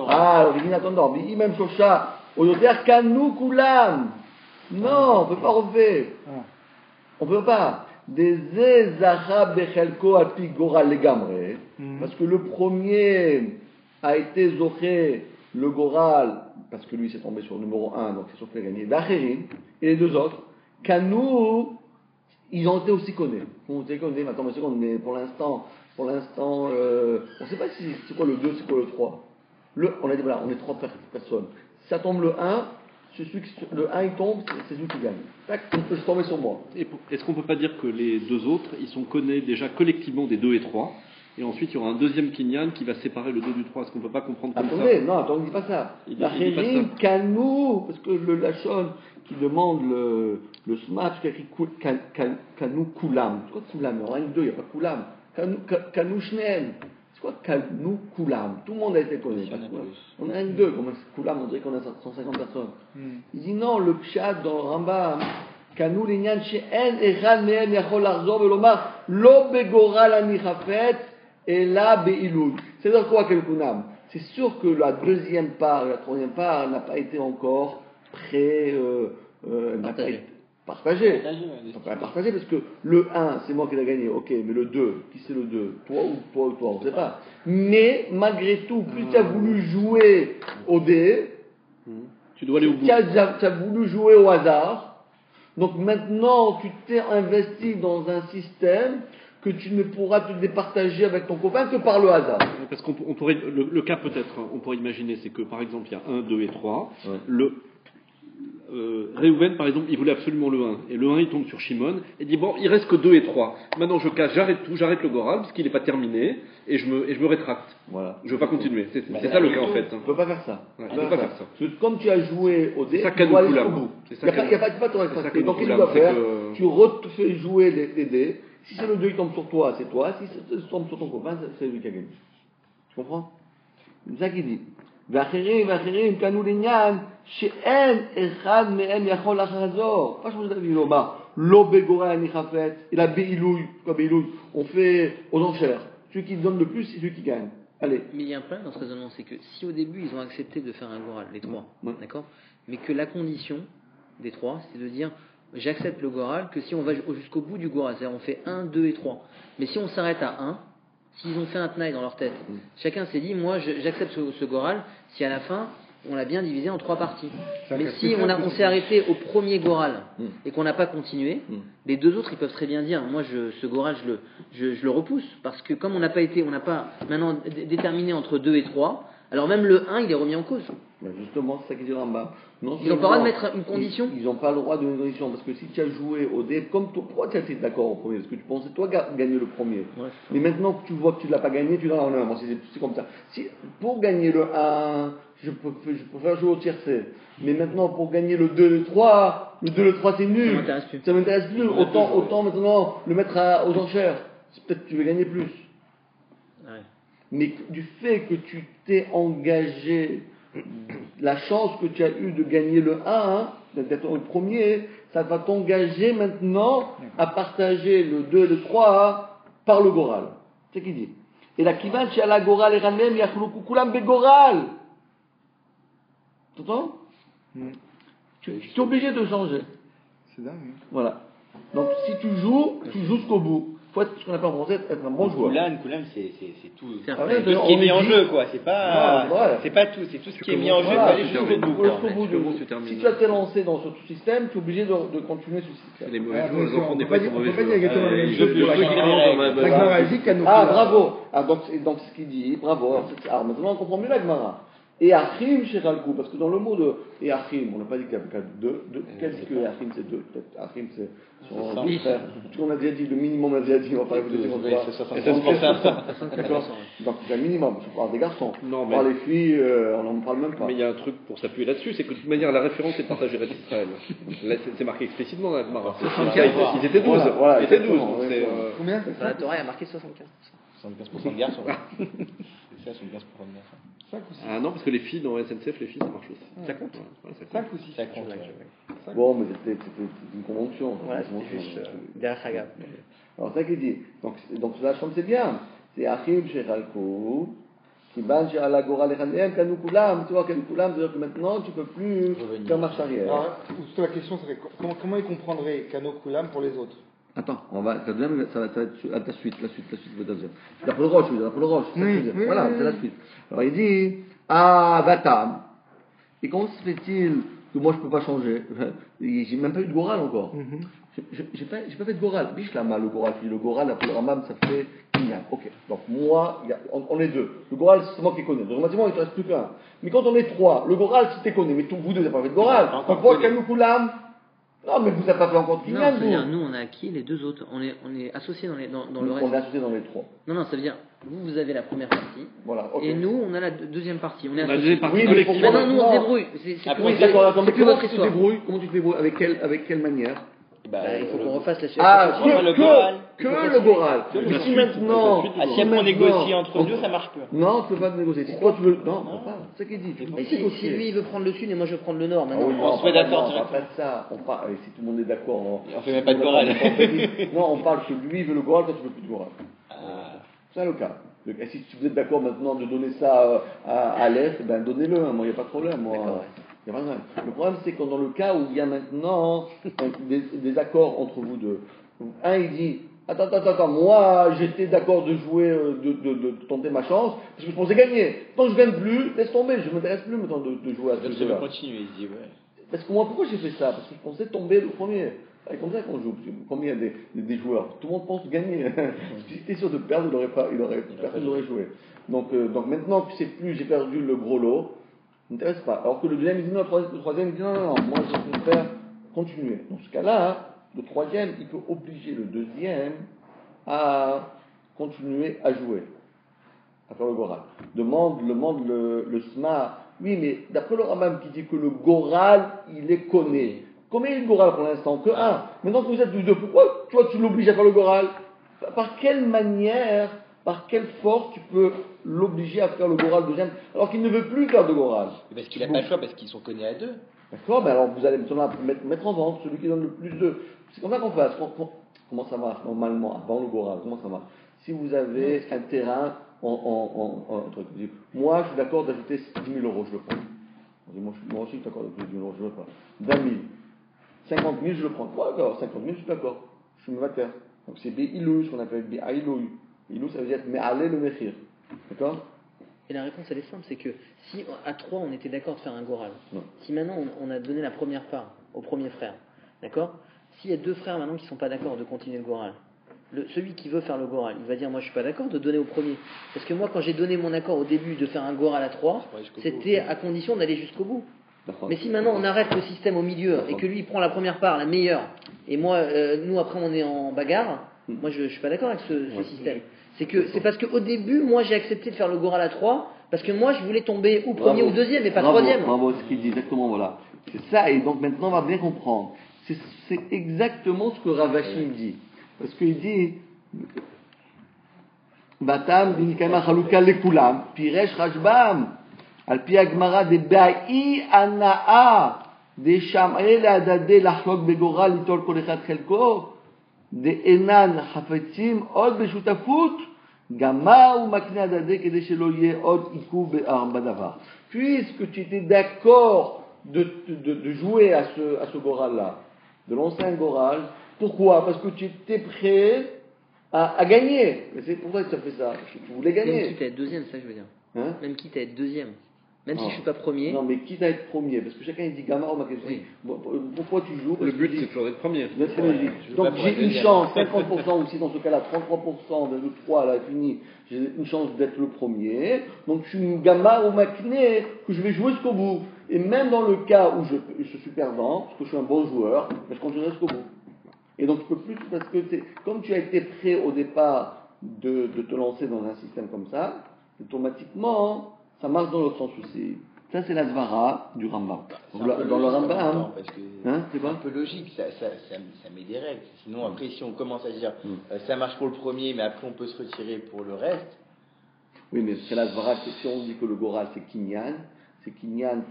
Ah, alors il dit attends, il même sur chat, au dire Kanou Koulam. Non, on ne peut pas refaire. On ne peut pas. Des Zézara Bechelko Api Goral Legamre. Parce que le premier a été Zoché, le Goral, parce que lui s'est tombé sur le numéro 1, donc c'est sûr qu'il a gagné. D'Acherin, et les 2 autres, Kanou, ils ont été aussi connus. On été connus, mais attends, mais pour l'instant, on ne sait pas si c'est quoi le 2, c'est quoi le 3. On a dit voilà, on est 3 personnes. Si ça tombe le 1, le 1 il tombe, c'est celui qui gagne. Tac, il peut se tomber sur moi. Est-ce qu'on ne peut pas dire que les 2 autres, ils sont connus déjà collectivement des 2 et 3, et ensuite il y aura un deuxième kinyan qui va séparer le 2 du 3? Est-ce qu'on ne peut pas comprendre comme ça? Non, attends, on ne dit pas ça. La Chérim, Kanou, parce que le Lachon qui demande le smat, qui a écrit Kanou Koulam. C'est quoi Koulam? Il y en a une 2, il n'y a pas Koulam. Kanou Shneem. C'est quoi Kanou Koulam? Tout le monde a été connu. On a une 2, comme Koulam, on dirait qu'on a 150 personnes. Il dit non, le Pshat dans le Rambam, Kanou Linyan She'en Echad Mehem Yachol Larzor Velomar Lo Begoral Anichafet et la Be'iloud. C'est-à-dire quoi quel Kounam? C'est sûr que la deuxième part et la troisième part n'a pas été encore partagée. Partagée parce que le 1, c'est moi qui l'ai gagné, ok, mais le 2, qui c'est le 2? Toi ou toi ou toi? On ne sait pas. Mais malgré tout, plus tu as voulu jouer au dé, tu dois aller au bout. Tu as voulu jouer au hasard, donc maintenant tu t'es investi dans un système que tu ne pourras te départager avec ton copain que par le hasard. Parce qu'on pourrait, le cas peut-être, on pourrait imaginer, c'est que par exemple il y a 1, 2 et 3, Réhouven, par exemple, il voulait absolument le 1. Et le 1, il tombe sur Shimon et dit bon, il reste que 2 et 3. Maintenant, je casse, j'arrête tout, j'arrête le Goral, parce qu'il n'est pas terminé, et je me rétracte. Voilà. Je ne veux pas continuer. C'est ça le cas, en fait. Tu ne peux pas faire ça. Ouais, Tu peux il peut pas faire ça. Parce que comme tu as joué au dé, C'est ça tu dois aller Kanoukulam. jusqu'au bout. C'est Il ça n'y a pas de te C'est ça rétracter. Donc, qu'est-ce que tu Kanoukulam, dois c'est faire que- Tu refais jouer les dés. Si c'est le 2 qui tombe sur toi, c'est toi. Si ça tombe sur ton copain, c'est lui qui a gagné. Tu comprends? C'est ça qu'il dit. ואחרים קנו לעניין שאין אחד מהם יכול לחזור. pas changer d'avis, לא בגורל אני חפץ, אלא בעילוי. Quoi בעילוי? On fait aux enchères. Celui qui donne le plus, c'est celui qui gagne. Allez. Mais il y a un problème dans ce raisonnement, c'est que si au début ils ont accepté de faire un Goral, les trois, Ouais. d'accord, mais que la condition des trois, c'est de dire j'accepte le Goral que si on va jusqu'au bout du Goral, c'est-à-dire on fait 1, 2 et 3. Mais si on s'arrête à 1, s'ils ont fait un tenaille dans leur tête, chacun s'est dit moi j'accepte ce Goral si à la fin on l'a bien divisé en 3 parties. Mais si on s'est arrêté au premier Goral et qu'on n'a pas continué, les deux autres ils peuvent très bien dire moi ce Goral je le repousse parce que comme on n'a pas maintenant déterminé entre 2 et 3, alors même le 1 il est remis en cause. Ben justement, c'est ça qu'il dit en bas. Non, Ils n'ont pas le droit de mettre une condition. Ils n'ont pas le droit de mettre une condition parce que si tu as joué au dé, comme toi, pourquoi tu as été d'accord au premier? Parce que tu pensais toi gagner le premier. Ouais. Mais maintenant que tu vois que tu ne l'as pas gagné, tu dis non, non, c'est comme ça. Si, pour gagner le 1, je préfère jouer au tiercé. Mais maintenant, pour gagner le 2, le 3, c'est nul. Ça m'intéresse plus. Ça m'intéresse plus. Autant maintenant le mettre aux enchères. Peut-être que tu veux gagner plus. Ouais. Mais du fait que tu t'es engagé, la chance que tu as eue de gagner le 1, d'être le premier, ça va t'engager maintenant à partager le 2 et le 3 par le Goral. C'est ce qu'il dit. Et la kivan chez la Goral et Ranem yachloukou kulam begoral. Tu entends? Tu es obligé de changer. C'est dingue. Hein. Voilà. Donc si tu joues jusqu'au bout. Il faut être ce qu'on appelle en français être un bon joueur. Koulam, c'est tout. C'est un Ah ouais, Tout ce qui est mis en jeu, quoi. C'est Non, pas, ouais. c'est pas tout. C'est tout ce qui est mis en jeu. Voilà, Aller tu jusqu'au joues bout. jusqu'au bout Jusqu'au bout, du- tu termines. Si tu as été lancé dans ce système, tu es obligé de continuer ce système. Les mauvais joueurs, Attention, les enfants on des peut fois, pas ils dire sont mauvais exactement la joueurs. même Je chose veux que la qu'il Gemara. dans ma La Gemara dit qu'à nous. Ah, bravo. Donc ce qu'il dit, bravo. Alors maintenant on comprend mieux la Gemara. Et Achim chez Ralkou, parce que dans le mot de et Achim, on n'a pas dit qu'il y avait deux. Qu'est-ce que Achim c'est deux? Peut-être Achim c'est son deux frères. Tout on a déjà dit, le minimum on a déjà dit, on va pas vous dire comme ça. C'est 75%. D'accord. Donc c'est un minimum, je parle des garçons. Non, On mais- parle des filles, on n'en parle même pas. Mais il y a un truc pour s'appuyer là-dessus, c'est que de toute manière, la référence est partagée avec Israël. Là, c'est marqué explicitement dans la Gemara. Ils étaient 12. Voilà, Ils étaient 12. exactement, Donc c'est, exactement. Combien? La Torah a marqué 75. 75% de garçons. C'est ça, 75% de garçons. 5 ou 6. Ah non, parce que les filles dans SNCF, les filles, ça marche aussi. Ça compte. Ouais, ça compte. 5 ou 6. Ça compte, ouais. Bon, mais c'était une convention. Voilà, Une c'était convention. juste derrière Hagab. Alors, c'est ça qu'il dit. Donc la chambre, c'est bien. C'est Achim chez Ralkou, qui ban chez Alagora Lechanem, Kanou Kulam. Tu vois, Kanou Kulam, c'est-à-dire que maintenant, tu ne peux plus faire marche arrière. Alors, la question serait comment ils comprendraient Kano Kulam pour les autres? Attends, ça va être à ta suite, la suite, d'après le Roche, Oui, voilà, c'est la suite. Alors il dit, ah, Vatam, et comment se fait-il que moi je ne peux pas changer? J'ai même pas eu de Goral encore. J'ai pas fait de Goral. Bishlama, le Goral, après le Ramam, ça fait Kinyan. Ok, donc moi, on est deux. Le Goral, c'est moi qui connais. Donc automatiquement, il ne te reste plus qu'un. Mais quand on est trois, le Goral, si tu connais, mais vous deux, vous n'avez pas fait de Goral. Donc moi, Kanou Kulam, non, mais vous n'avez pas fait encore de Non, Kinyan, ça veut dire, vous. nous on a acquis les deux autres, on est associés dans le On reste. est associé dans les trois. Non, ça veut dire, vous avez la première partie, Voilà, ok. et nous on a la deuxième partie, on est On a associés. des parties Oui, mais collectives. pour- Maintenant nous on se Non. débrouille, c'est Après, plus Oui, d'accord, attends, mais plus comment votre tu te histoire. débrouilles? Comment tu te débrouilles? Avec quelle manière? Bah, Il faut qu'on refasse la Ah, situation. le Goral. que le Goral. Mais si maintenant, Ah, si après on négocie entre nous, ça marche plus. non, tu peux pas négocier. Si toi tu veux, non, on peut pas. C'est ça qu'il dit. Tu peux Mais pas si négocier. lui il veut prendre le sud et moi je veux prendre le nord Ah maintenant. oui, On se met d'accord on parle pas directement. de ça. On parle, si tout le monde est d'accord. On fait même pas de Goral. Non, on parle que lui veut le Goral, toi tu veux plus de Goral. Ah. C'est le cas. Et si vous êtes d'accord maintenant de donner ça à l'Est, ben donnez-le. Moi, il n'y a pas de problème. Moi. D'accord, ouais. Il y a pas de problème. Le problème, c'est que dans le cas où il y a maintenant des accords entre vous deux, un il dit attends, moi j'étais d'accord de jouer, de tenter ma chance, parce que je pensais gagner. Tant que je gagne plus, laisse tomber, je ne m'intéresse plus maintenant de jouer à ce L'autre, il jeu-là. veut continuer, il se dit, ouais. Parce que moi, pourquoi j'ai fait ça? Parce que je pensais tomber le premier. C'est comme ça qu'on joue. Combien il y a des joueurs? Tout le monde pense gagner. Si j'étais sûr de perdre, personne n'aurait joué. Donc maintenant que c'est plus, j'ai perdu le gros lot, m'intéresse pas. Alors que le deuxième, il dit non, le troisième, il dit non, moi je préfère continuer. Dans ce cas-là, le troisième, il peut obliger le deuxième à continuer à jouer, à faire le goral. Demande le Sma, oui, mais d'après le Rambam qui dit que le goral, il est connu. Combien il y a de goral pour l'instant? Que un. Maintenant que vous êtes tous deux, pourquoi toi tu l'obliges à faire le goral? Par quelle manière, par quelle force tu peux l'obliger à faire le goral deuxième alors qu'il ne veut plus faire de goral? Parce qu'il n'a pas le choix, parce qu'ils sont connus à deux. D'accord, mais alors vous allez mettre en vente celui qui donne le plus de. C'est comme ça qu'on fait. Comment ça marche normalement avant le goral? Comment ça marche? Si vous avez un terrain moi je suis d'accord d'ajouter 10 000 euros, je le prends. Moi aussi je suis d'accord d'ajouter 10 000 euros, je le prends. 20 000. 50 000, je le prends. Ouais, d'accord, 50 000, je suis d'accord. Je suis mavater. Donc c'est Be'ilou, ce qu'on appelle Be'ailou. Be'ilou, ça veut dire Me'alé le Mechir. D'accord? Et la réponse, elle est simple, c'est que si à 3, on était d'accord de faire un goral, non. Si maintenant on a donné la première part au premier frère, d'accord? S'il y a deux frères maintenant qui ne sont pas d'accord de continuer le goral, celui qui veut faire le goral, il va dire moi je suis pas d'accord de donner au premier. Parce que moi quand j'ai donné mon accord au début de faire un goral à 3, c'était à condition d'aller jusqu'au bout. Mais si maintenant on arrête le système au milieu et que lui il prend la première part, la meilleure, et moi, nous après on est en bagarre, moi je suis pas d'accord avec ce système. C'est parce qu'au début, moi j'ai accepté de faire le goral à 3, parce que moi je voulais tomber ou premier ou deuxième, mais pas troisième. Bravo, ce qu'il dit, exactement, voilà. C'est ça, et donc maintenant on va bien comprendre. C'est exactement ce que Ravashim dit. Parce qu'il dit Batam binikama chaluka lekulam, piresh rajbam, al pi agmara de ba'i anaa, de sham'e le'adade lachlok begoral litol kol echad chelko, de enan hafetzim od beshutafut, gama ou makne adade kede shelo yeh od iku badavar. Puisque tu étais d'accord de jouer à ce goral-là, de lancer un goral, pourquoi? Parce que tu étais prêt à gagner. Mais c'est pourquoi tu as fait ça? Tu voulais gagner. Même quitte à être deuxième, c'est ça que je veux dire. Hein? Même quitte à être deuxième. Même non. si je ne suis pas premier. Non, mais quitte à être premier. Parce que chacun il dit Gamma ou Makesi. Oui. Pourquoi tu joues? Le but c'est toujours d'être premier. Donc j'ai une chance, 50% aussi dans ce cas-là, 33%, de 3 à la fini, j'ai une chance d'être le premier. Donc je suis une Gamma ou Makné que je vais jouer jusqu'au bout. Et même dans le cas où je suis perdant, parce que je suis un bon joueur, mais je continuerai jusqu'au bout. Et donc, tu peux plus, parce que comme tu as été prêt au départ de te lancer dans un système comme ça, automatiquement, ça marche dans l'autre sens aussi. Ça, c'est la svara du Rambam. Dans le Rambam, c'est un peu logique, ça met des règles. Sinon, après, si on commence à dire ça marche pour le premier, mais après on peut se retirer pour le reste. Oui, mais c'est la svara, si on dit que le Goral c'est Kinyan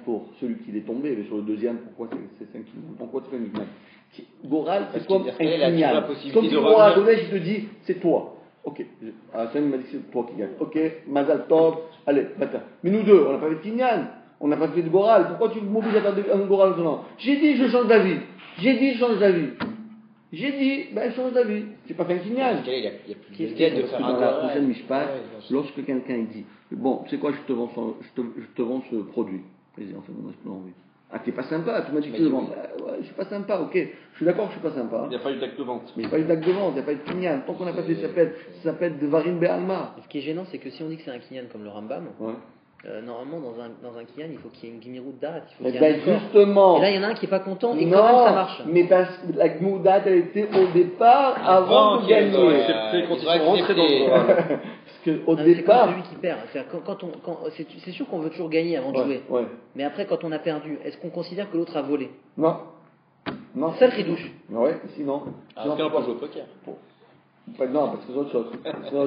pour celui qui est tombé, mais sur le deuxième, pourquoi c'est un Kinyan? Pourquoi c'est un Kinyan? Goral, c'est comme un Kinyan. Comme si moi, à donner, je te dis, c'est toi. Ok, Hassan m'a dit c'est toi qui gagne. Ok, Mazal Tov, allez, bata. Mais nous deux, on n'a pas fait de Kinyan, on n'a pas fait de Goral. Pourquoi tu m'obliges à faire un Goral maintenant? J'ai dit, je change d'avis. Je change d'avis. Je change d'avis. J'ai pas fait un Kinyan. Il y a plus de faire un Goral. Dans la prochaine Mishpat, lorsque quelqu'un dit, bon, c'est quoi, je te vends ce produit. Vas-y, enfin, moi, je peux envie. Ah, t'es pas sympa, tu m'as dit que tu le vends. Ouais, je suis pas sympa, ok. Je suis d'accord que je suis pas sympa. Il n'y a pas eu d'acte de vente. Mais il n'y a pas eu d'acte de vente, il n'y a pas eu de kinyan. Tant qu'on n'a pas fait, ça s'appelle de Varim Be'alma. Ce qui est gênant, c'est que si on dit que c'est un kinyan comme le Rambam, ouais. Normalement, dans un kinyan, il faut qu'il y ait une gmirout date. Il faut qu'il y ait un accord. Justement. Et là, il y en a un qui n'est pas content et quand même ça marche. Mais parce que la gmirout date, elle était au départ avant de gagner. Ils ont accepté quand ils sont rentrés dans le droit. Au départ, c'est celui qui perd. C'est sûr qu'on veut toujours gagner avant de jouer. Ouais. Mais après, quand on a perdu, est-ce qu'on considère que l'autre a volé? Non. C'est ça le ridouche. Ouais, sinon. Sinon, on peut jouer au poker. Non, parce que c'est autre chose.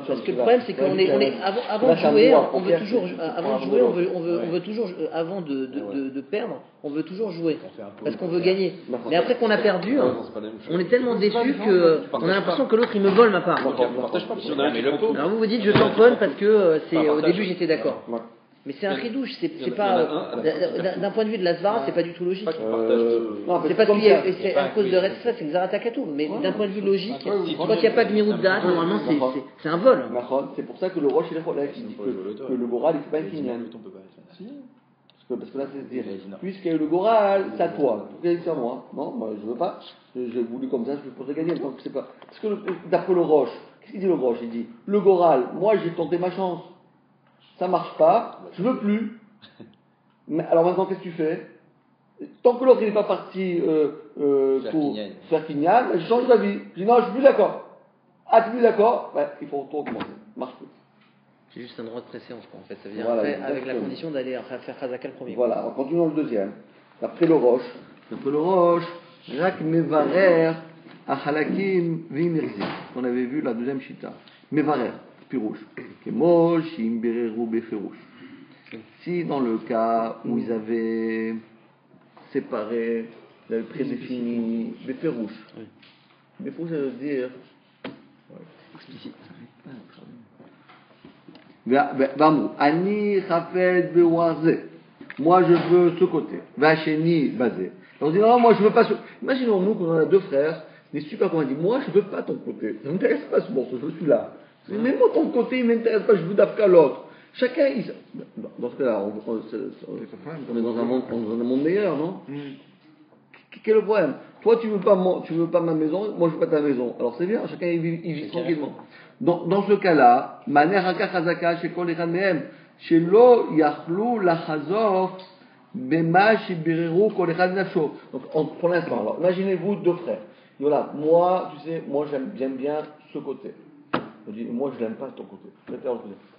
Parce que le problème, c'est qu'on est avant de jouer, on veut toujours avant de jouer, on veut toujours avant de perdre, on veut toujours jouer parce qu'on veut gagner. Mais après qu'on a perdu, on est tellement déçu que on a l'impression que l'autre il me vole ma part. Alors vous dites je tamponne parce que c'est au début j'étais d'accord. Mais c'est un ridouche, c'est pas d'un point de vue de la svara, c'est pas du tout logique. C'est parce qu'il y a c'est à cause de Retsfa, c'est Xaratakatou. Mais d'un point de vue logique, quand il n'y a pas de Miroud Da'at, normalement c'est un vol. C'est pour ça que le Rosh il dit que le Goral il fait pas un kinyan. Parce que là c'est dire, puisqu'il y a eu le Goral, c'est à toi. Pourquoi c'est à moi? Non, moi je veux pas. J'ai voulu comme ça, je pourrais gagner. Donc c'est pas. Parce que d'après le Rosh, qu'est-ce qu'il dit le Rosh? Il dit le Goral, moi j'ai tenté ma chance. Ça marche pas, je veux plus. Mais alors maintenant, qu'est-ce que tu fais? Tant que l'autre n'est pas parti pour faire Kinyan, je change d'avis. Je dis non, je suis plus d'accord. Ah, tu es plus d'accord? Il faut tout recommencer. Marche plus. C'est juste un droit de préséance, quoi, en fait. Ça veut dire Voilà, après, avec la exactement. condition d'aller faire Khazaka le premier. Voilà, on continue dans le deuxième. D'après le Roche, Rak Mevarer Achalakim Vimirzi. On avait vu la deuxième chita. Mevarer, Pirouche. Kemo Shim Bereru Beferouche. Si dans le cas où ils avaient séparé, ils avaient prédéfini Beferouche. Beferouche, ça veut dire explicite. Ani Chafed Bewaze. Moi je veux ce côté. Vacheni Bazé. On dit non, moi je veux pas ce. Imaginons nous qu'on a deux frères, on est super convaincus. Moi je veux pas ton côté. Ça m'intéresse pas ce morceau, je suis là. Mais moi ton côté il m'intéresse pas, je veux d'Afka l'autre. Chacun, dans ce cas-là, on est dans un monde meilleur, non? Quel est le problème? Toi tu veux pas ma maison, moi je veux pas ta maison. Alors c'est bien, chacun il vit tranquillement. Dans ce cas-là, Maner Haka Chazaka chez Kol Echad Mehem, chez Lo Yachlu Lachazov Bema Shibireru Kol Echad Nafsho. Donc pour l'instant, alors imaginez-vous deux frères. Voilà, moi j'aime bien ce côté. On dit, moi je l'aime pas ton côté.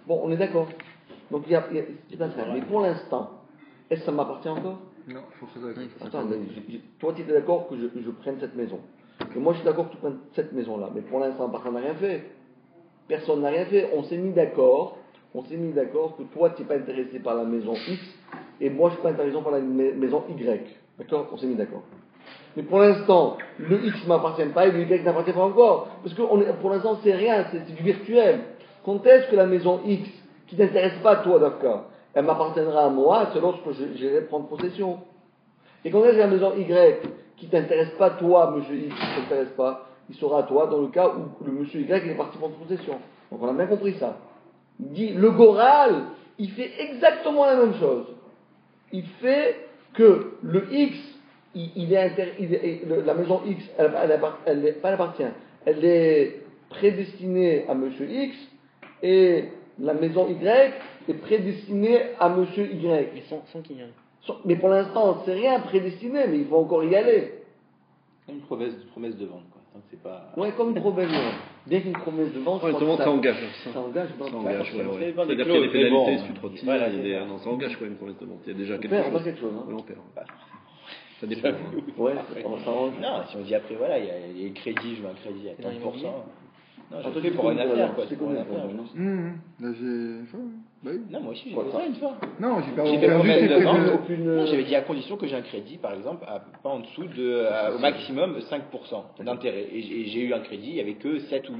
Bon, on est d'accord. Donc il y a c'est un frère. Mais pour l'instant, est-ce que ça m'appartient encore? Non, il faut Khazaka. Attends, mais toi tu es d'accord que je prenne cette maison. Et moi je suis d'accord que tu prennes cette maison-là. Mais pour l'instant, personne n'a rien fait. Personne n'a rien fait. On s'est mis d'accord que toi tu n'es pas intéressé par la maison X et moi je suis pas intéressé par la maison Y. D'accord? On s'est mis d'accord. Mais pour l'instant, le X ne m'appartient pas et le Y n'appartient pas encore. Parce que pour l'instant c'est rien, c'est du virtuel. Quand est-ce que la maison X, qui ne t'intéresse pas toi d'accord, elle m'appartiendra à moi, c'est lorsque j'irai prendre possession. Et quand est-ce que la maison Y, qui ne t'intéresse pas toi, monsieur X, qui ne t'intéresse pas, il sera à toi dans le cas où le monsieur Y il est parti prendre possession. Donc on a bien compris ça. Il dit, le Goral, il fait exactement la même chose. Il fait que le X, la maison X, elle appartient. Elle est prédestinée à monsieur X, et la maison Y est prédestinée à monsieur Y. Mais sans qu'il y ait. Mais pour l'instant, c'est rien prédestiné, mais il faut encore y aller. Comme une promesse de vente, quoi. Donc c'est pas. Ouais, comme une promesse de vente. Bien qu'une promesse de vente, Ouais, ça engage. Ça engage, Ça engage, ouais. C'est-à-dire qu'il y a des pénalités si tu te retires. Voilà, Non, ça engage quoi une promesse de vente. Il y a déjà on quelque perd, on chose. perd quelque chose. Hein. Ouais, on perd. Ça dépend. Ouais, on s'arrange. Non, si on dit après, voilà, il y a les crédits, je veux un crédit à 15%. Non, Ah, j'ai fait pour une affaire, quoi. C'est pour une affaire. Là, j'ai une fois, bah oui. Non, moi aussi, j'ai fait ça une fois. Non, j'ai pas J'ai fait perdu promesse ces de prêts vente. de. Aucune. J'avais dit à condition que j'ai un crédit, par exemple, pas en dessous au maximum 5% d'intérêt. Et j'ai eu un crédit, il n'y avait que 7 ou 8%.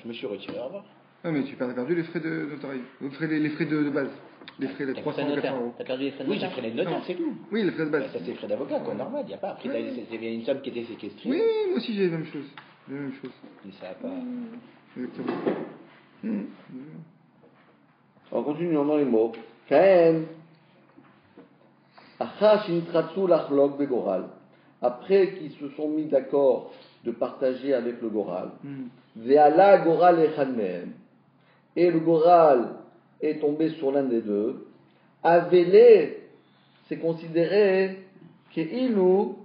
Je me suis retiré, au revoir. Non, mais tu as perdu les frais de notariat. Les frais de base. Les frais de 300 ou 400 euros. T'as perdu les frais de Oui, j'ai notaire. pris les notaires, c'est tout. Oui, les frais de base. Ça, c'est les frais d'avocat, quoi, normal, il n'y a pas. Après, il y avait une somme qui était séquestrée. Oui, moi aussi j'ai les mêmes choses. Les mêmes choses. Mais ça n'a pas. Exactement. On continue dans les mots. Kaen. Achar shinitratsu lachlok begoral. Après qu'ils se sont mis d'accord de partager avec le Goral. Ve'ala Goral echad mehem. Et le Goral est tombé sur l'un des deux. Avele, c'est considéré ke'ilu,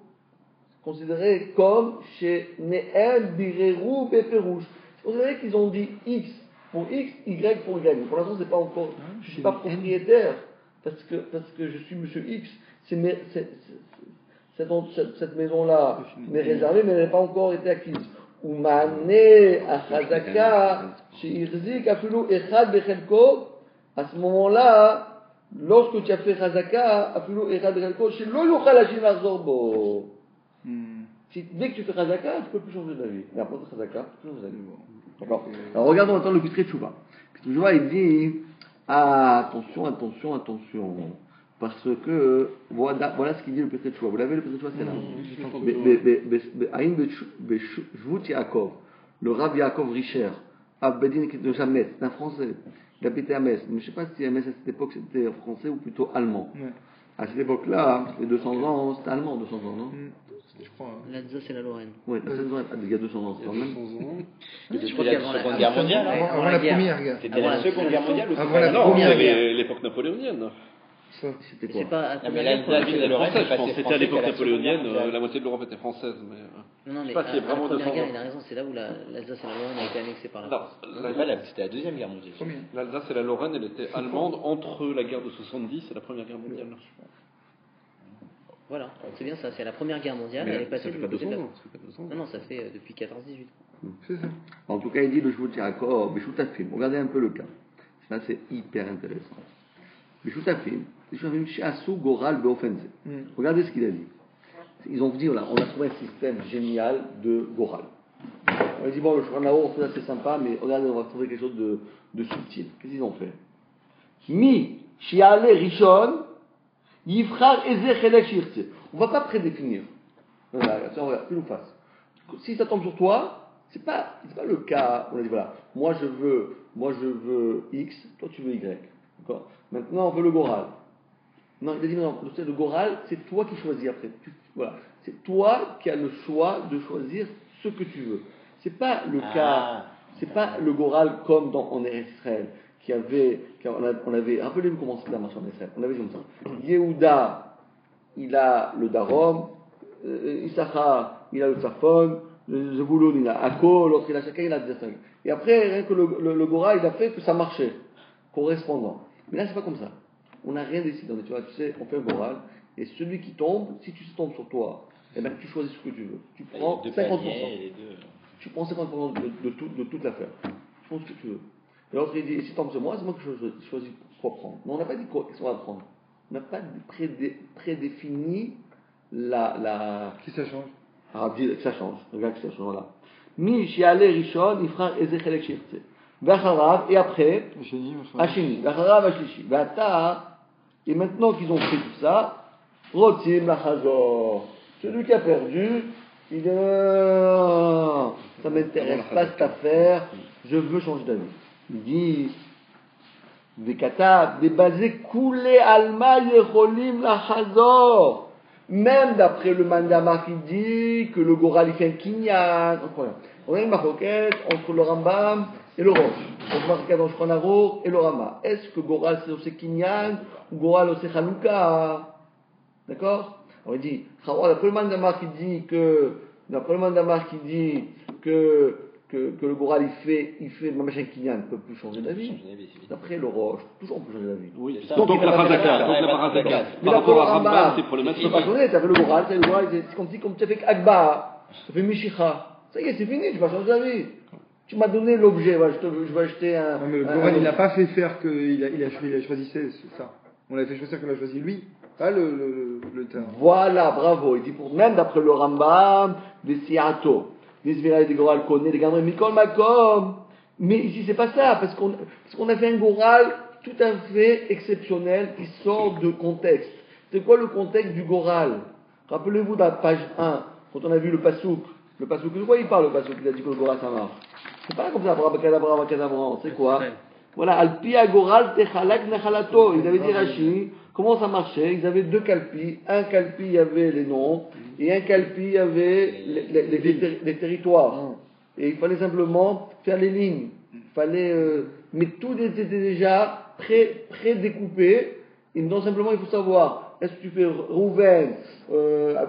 considéré comme chez Ne'el Bireru Beferouche. C'est considéré qu'ils ont dit X pour X, Y pour Y. Mais pour l'instant, c'est pas encore. Je suis pas propriétaire parce que je suis Monsieur X. Cette maison-là m'est réservée, mais elle n'a pas encore été acquise. Umane achazaka sheirzik afilu echad bechelko. À ce moment-là, lorsque tu as fait chazaka afilu echad bechelko, shelo yochal hashim lahzor bo. Dès que tu fais chazaka, tu peux plus changer d'avis. Mais après chazaka, tu peux changer d'avis. D'accord. Alors regardons maintenant le Pitrei Teshuvah. Pitrei Teshuvah, il dit attention. Parce que voilà ce qu'il dit le Pitrei Teshuvah. Vous l'avez le Pitrei Teshuvah, c'est là. Aïn Beshvut Yaakov, le Rav Yaakov Richer, Abbedin de Jametz, c'est un Français. Il habitait à Metz. Mais je ne sais pas si à Metz à cette époque c'était français ou plutôt allemand. Ouais. À cette époque-là, il y a 200 ans, c'était allemand 200 ans, non? Je crois. L'Alsace et la Lorraine. Oui, il y a 200 ans, quand même. Je crois qu'il y a la Seconde Guerre mondiale. Avant la Première guerre. C'était la Seconde Guerre mondiale ou avant la Non, Première c'est guerre. l'époque napoléonienne. C'était quoi? C'est pas à Non, combien mais de guerre, l'Alsace et la Lorraine, Française, c'est je pense. passé C'était à français l'époque qu'à la Seconde napoléonienne, Guerre mondiale. la moitié de l'Europe était française. Mais, Non, mais sais pas s'il y a à vraiment la première 200 guerre, ans. il a raison, c'est là où l'Alsace et la Lorraine ont été annexées par la non, France. C'était la Deuxième Guerre mondiale. l'Alsace et la Lorraine, elle était allemande entre la guerre de 70 et la Première Guerre mondiale. Voilà, c'est bien ça, c'est la première guerre mondiale, elle est ça passée fait du pas côté 200 de la ans. France. Ça fait pas 200 ans. Non, non, ça fait depuis 14-18. C'est ça. En tout cas, il dit le Shvut Yaakov, Beshutafim. Regardez un peu le cas. Ça, c'est hyper intéressant. Beshutafim, Sheasu Goral Beofenze. Regardez ce qu'il a dit. Ils ont dit, voilà, on a trouvé un système génial de Goral. On a dit, bon, le Shulchan Aruch, c'est simpa, mais regardez, on va trouver quelque chose de subtil. Qu'est-ce qu'ils ont fait? Mi, Shiale Rishon, Yifrar Eze Chelek Shirtze. On ne va pas prédéfinir. Regarde, pile ou face. Si ça tombe sur toi, c'est pas le cas. On a dit voilà, moi je veux X, toi tu veux Y. D'accord. Maintenant on veut le Goral. Non, il a dit non, le Goral, c'est toi qui choisis après. Voilà, c'est toi qui as le choix de choisir ce que tu veux. C'est pas le cas, c'est pas le Goral comme en Israël on avait rappelez-vous comment c'était la marche en Israël. On avait dit comme ça. Yehuda, il a le Darom. Issachar, il a le Tzafon, le Zebulun, il a Akko, l'autre, il a chacun, il a des 5. Et après, rien que le Gora, il a fait que ça marchait, correspondant. Mais là, c'est pas comme ça. On n'a rien décidé. Tu vois, tu sais, on fait un Goral, et celui qui tombe, si tu tombes sur toi, eh ben, tu choisis ce que tu veux. Tu prends 50%. Tu prends 50% de toute l'affaire. Tu prends ce que tu veux. Et l'autre, il dit, si tu tombes sur moi, c'est moi qui choisis quoi prendre. Mais on n'a pas dit qu'est-ce qu'on va prendre. On n'a pas prédéfini Qui ça change? Que ça change. Regarde que ça change, voilà. Mi shiale rishon, ifrar eze chelek shirtze. V'acharav, et après, Hashini, v'acharav hashlishi. V'ata, et maintenant qu'ils ont fait tout ça, rotim lachazor. Celui qui a perdu, il dit, ça m'intéresse pas cette affaire, je veux changer d'avis. Il dit, Vekata, des basés coulés alma yecholim lachazor. Même d'après le Mandama qui dit que le Goral il fait un kinyan, on a une maroquette entre le Rambam et le Rosh, on a marqué dans le Shulchan Aruch et le Rama. Est-ce que Goral c'est aussi kinyan ou Goral c'est Hanouka? D'accord? On dit, d'après le Mandama qui dit que le Goral il fait le machin kinyan ne peut plus changer d'avis. D'après le Roche, toujours on peut changer d'avis. Oui, donc la Razaka. Mais Par rapport à Rambam, Rambam, c'est problématique. tu peux pas changer, t'as fait le Goral, c'est comme tu as fait Agba, tu as fait Mishicha. Ça y est, c'est fini, tu vas changer d'avis. Tu m'as donné l'objet, voilà, je vais acheter un. Non, mais le Goral, il n'a pas fait faire qu'il a choisi ça. On l'a fait choisir qu'il a choisi lui, pas le terrain. Voilà, bravo. Il dit même d'après le Rambam, des Siato. Des Zviraï, des Goral Koné, des Gamré, Mikol Makom. Mais ici, c'est pas ça, parce qu'on a fait un Goral tout à fait exceptionnel qui sort de contexte. C'est quoi le contexte du Goral? Rappelez-vous dans la page 1, quand on a vu le Pasouk. Le Pasouk, de quoi il parle le Pasouk? Il a dit que le Goral ça marche. C'est pas comme ça, Abracadabra, c'est quoi? Voilà, Alpia Goral Techalak Nechalato. Il avait dit Rashi, comment ça marchait? Ils avaient deux calpis. Un calpi, il y avait les noms, et un calpi, il y avait les territoires. Et il fallait simplement faire les lignes. Il fallait, mais tout était déjà pré-découpé. Et donc simplement, il faut savoir, est-ce que tu fais Rouven,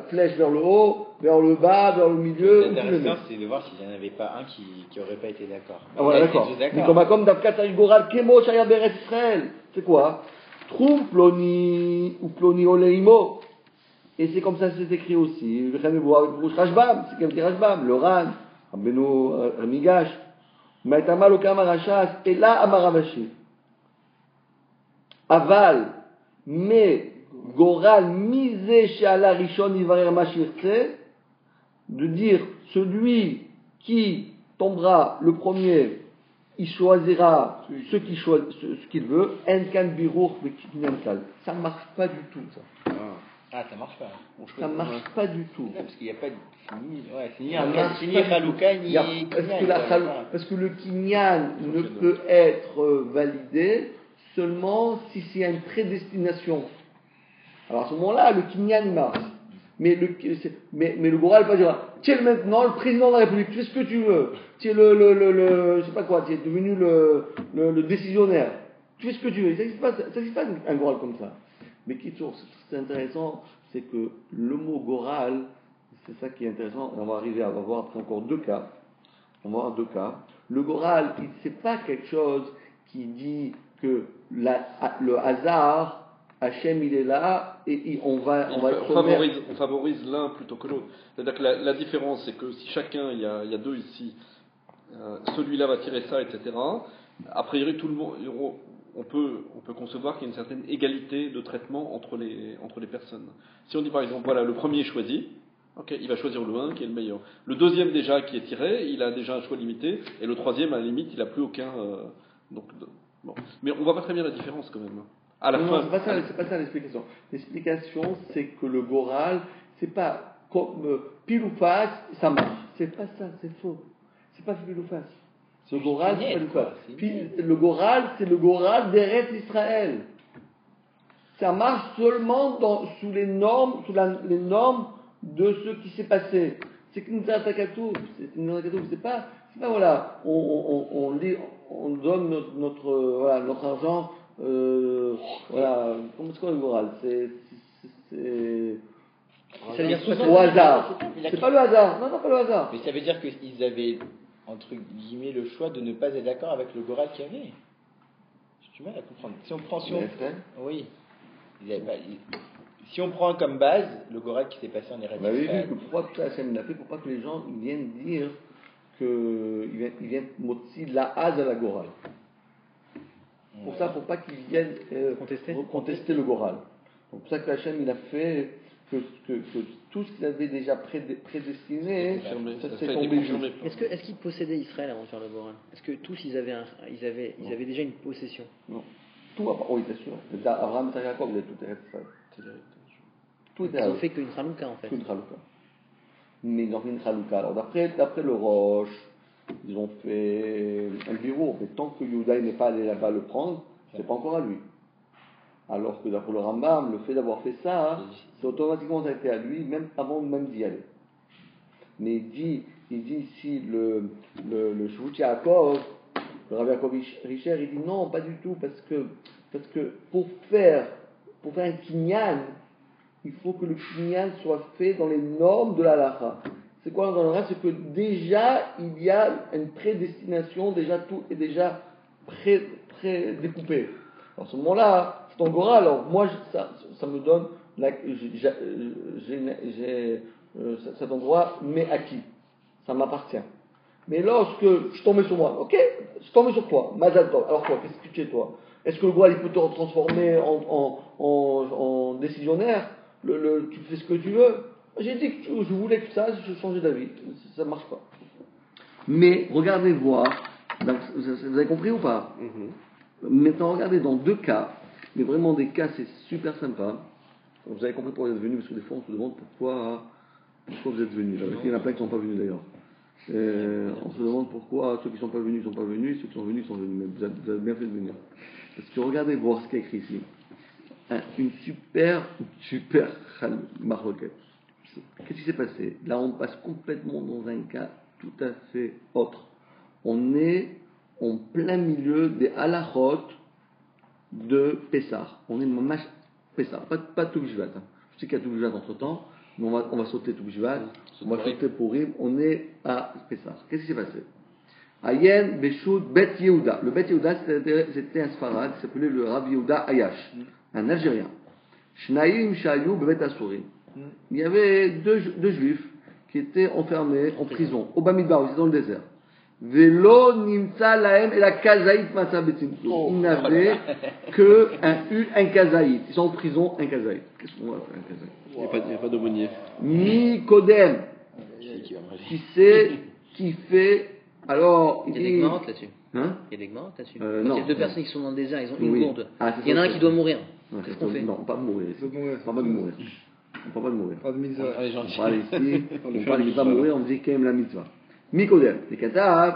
flèche vers le haut, vers le bas, vers le milieu? L'intéressant, c'est de voir s'il n'y en avait pas un qui n'aurait pas été d'accord. Ah voilà, d'accord. Comme Davkat Goral Kemo Shaya Beret Israël. C'est quoi? Trouve Ploni ou Ploni Oleimo. Et c'est comme ça que c'est écrit aussi. Rashbam, c'est comme dit Rashbam, le Ran, Rabbeinu Ramigash, Maïtama Lokam Arashas, et là Amaravashi. Aval, mais Goral misé chez Allah Rishon Ivarer Mashirtse, de dire celui qui tombera le premier, il choisira ce qu'il veut, Enkan Birour Vekinyankal. Ça ne marche pas du tout, ça. Ça marche pas. Ça marche pas du tout. Parce qu'il n'y a pas de. C'est ni Chalouka, ni. Parce que le Kinyan ne peut être validé seulement si c'est une prédestination. Alors à ce moment-là, le Kinyan marche. Mais le Goral va dire, tiens maintenant le président de la République, tu fais ce que tu veux. Tu es je sais pas quoi, tu es devenu le décisionnaire. Tu fais ce que tu veux. Ça n'existe pas un Goral comme ça. Mais qui c'est intéressant, c'est que le mot goral, c'est ça qui est intéressant, et on va voir après encore deux cas. On va voir deux cas. Le goral, c'est pas quelque chose qui dit que le hasard, Hachem il est là et on favorise l'un plutôt que l'autre. C'est-à-dire que la différence, c'est que si chacun, il y a deux ici, celui-là va tirer ça, etc. A priori, tout le monde, on peut concevoir qu'il y a une certaine égalité de traitement entre les personnes. Si on dit par exemple, voilà, le premier choisit, okay, il va choisir le 1 qui est le meilleur. Le deuxième déjà qui est tiré, il a déjà un choix limité, et le troisième à la limite, il n'a plus aucun. Bon. Mais on voit pas très bien la différence quand même. À la fin. C'est pas ça l'explication. L'explication, c'est que le goral, c'est pas comme pile ou face, ça marche. C'est pas ça, c'est faux. C'est pas pile ou face. Le goral, c'est pas du tout. Le goral, c'est le goral d'Eretz Israël. Ça marche seulement sous les normes, les normes de ce qui s'est passé. C'est une Zakatouf. C'est pas voilà, on donne notre argent, voilà, comment c'est quoi le goral? Ça veut dire au hasard. C'est pas le hasard. Non, pas le hasard. Mais ça veut dire qu'ils avaient, entre guillemets, le choix de ne pas être d'accord avec le goral qu'il y avait. J'ai du mal à comprendre. Oui. Si on prend comme base le goral qui s'est passé en Eretz Israël. Pourquoi tout ça Hachem l'a fait? Pour pas que les gens viennent dire qu'ils viennent motzi la haz à la goral. Pour ça, faut pas qu'ils viennent contester le goral. Donc pour ça que Hachem il a fait que tout ce qu'il avait déjà prédestiné, ça s'est tombé juste. Est-ce qu'ils possédaient Israël avant de faire le goral? Est-ce que tous ils avaient déjà une possession? Non. Tout, oui, c'est sûr. Abraham, Isaac, Jacob, il a tout Eretz Israël. Ils n'ont fait qu'une Chalouka en fait. Qu'une Chalouka. Mais ils ont fait une Chalouka. Alors d'après le Roche, ils ont fait un bureau. Mais tant que Yehuda n'est pas allé là-bas le prendre, c'est pas encore à lui. Alors que d'après le Rambam, le fait d'avoir fait ça, c'est automatiquement ça a été à lui, même avant même d'y aller. Mais il dit ici le Shvut Yaakov, le Rabbi Yaakov Richer, il dit non, pas du tout, parce que pour faire un kinyan, il faut que le kinyan soit fait dans les normes de la halakha. C'est quoi dans la halakha? C'est que déjà il y a une prédestination, déjà tout est déjà découpé. Alors à ce moment-là, c'est ton Gora, alors moi ça me donne cet endroit mais acquis, ça m'appartient. Mais lorsque je tombais sur moi, ok, je tombais sur toi, Mazal Tov, alors quoi, qu'est-ce que tu es toi? Est-ce que le Gora il peut te transformer en décisionnaire? Tu fais ce que tu veux. J'ai dit que je voulais que ça, je changeais d'avis. Ça ne marche pas. Mais regardez voir. Vous avez compris ou pas? Maintenant, regardez dans deux cas. Mais vraiment des cas, c'est super sympa. Vous avez compris pourquoi vous êtes venus, parce que des fois on se demande pourquoi vous êtes venus. Il y en a plein qui ne sont pas venus d'ailleurs. On se demande pourquoi ceux qui ne sont pas venus sont pas venus, ceux qui sont venus sont venus. Mais vous avez bien fait de venir. Parce que regardez voir ce qui est écrit ici. Une super marloquette. Qu'est-ce qui s'est passé? Là, on passe complètement dans un cas tout à fait autre. On est en plein milieu des halachot de Pessah. On est mamash Pessah, pas Toubishvat. Je sais qu'il y a Toubishvat entre temps, mais on va sauter Toubishvat, on va sauter Purim, on est à Pessah. Qu'est-ce qui s'est passé? Ayen Beshut Bet Yehuda. Le Bet Yehuda, c'était un Sfarad qui s'appelait le Rav Yehuda Ayash, un Algérien. Shnaïm Shayou Bebet Asurim. Il y avait deux juifs qui étaient enfermés en prison, au Bamidbar, ils étaient dans le désert. Velo Nimtsa Lahem et la Kazaït Masa Betzimtu. Ils n'avaient qu'un Kazaït. Ils sont en prison, un Kazaït. Qu'est-ce qu'on va faire, un Kazaït? Il n'y a pas d'aumônier. Mi Kodem. Qui fait. Alors, il y a des gmarottes là-dessus. Hein? Il y a des gmarottes là-dessus. Non. Il y a deux personnes qui sont dans le désert, ils ont une gourde. Il y en a un qui doit mourir. Qu'est-ce qu'on fait? Non, pas mourir. On ne parle pas de mourir. On parle pas de mourir. Pas de mitzvah. On parle ici, on parle de pas mourir, on dit quand même la mitzvah. Mikodem, les Kataab.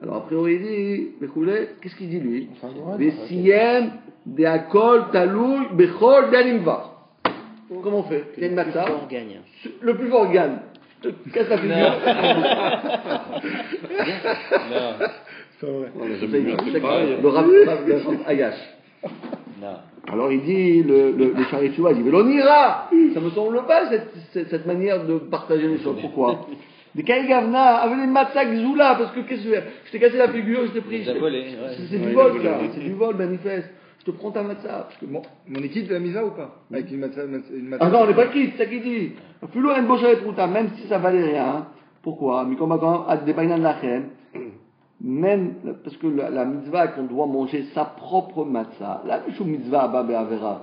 Alors, a priori, il dit, Bechoulé, qu'est-ce qu'il dit lui? Vesiyem de Akol Talouy Bechol Dalimvar. Comment on fait? Il y a une matzah. Le plus fort gagne. Casse la figure. C'est vrai. Le Rav Ayash. Non. Alors il dit, le Shari Tshuva, il dit, mais l'on ira. Ça me semble pas, cette manière de partager les choses. Pourquoi? Des Kaïgavna, avec les matzak Zoula, parce que qu'est-ce que je t'ai cassé la figure, je t'ai pris. Vous avez volé, ouais. C'est du vol, ça. C'est du vol, manifeste. Je te prends ta matzah. Mon équipe de la misa ou pas? Avec une matzah. Ah non, on n'est pas quitte, c'est ça qu'il dit. Fulou en bocha et prouta, même si ça valait rien. Pourquoi? Mais comme à des bainan lachem, même parce que la mitzvah qu'on doit manger sa propre matzah, la mitzvah à Babé Avera.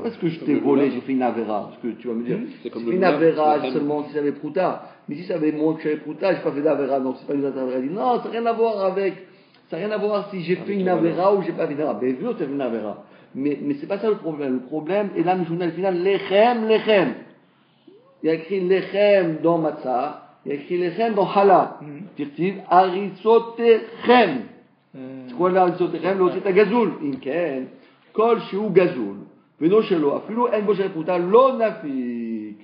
Parce que je t'ai volé, j'ai fait une Avera. Parce que tu vas me dire, c'est une Avera seulement si ça avait prouta. Mais si ça avait moins que j'avais prouta, j'ai pas fait d'Avera, donc c'est pas une Avera. Il dit non, ça n'a rien à voir avec. Ça n'a rien à voir si j'ai fait une Avera ou j'ai pas fait une Avera. Bien sûr, c'est une Avera. Mais c'est pas ça le problème. Le problème, et là, le final, lechem. Il y a écrit lechem dans matzah. Il y a écrit lechem dans Hala. Tirtiv, arisotechem. C'est quoi l'arisotechem? L'autre c'est gazoul. Inken, kol shiu gazoul. Veno shelo, afilo en boshe puta, lo nafik.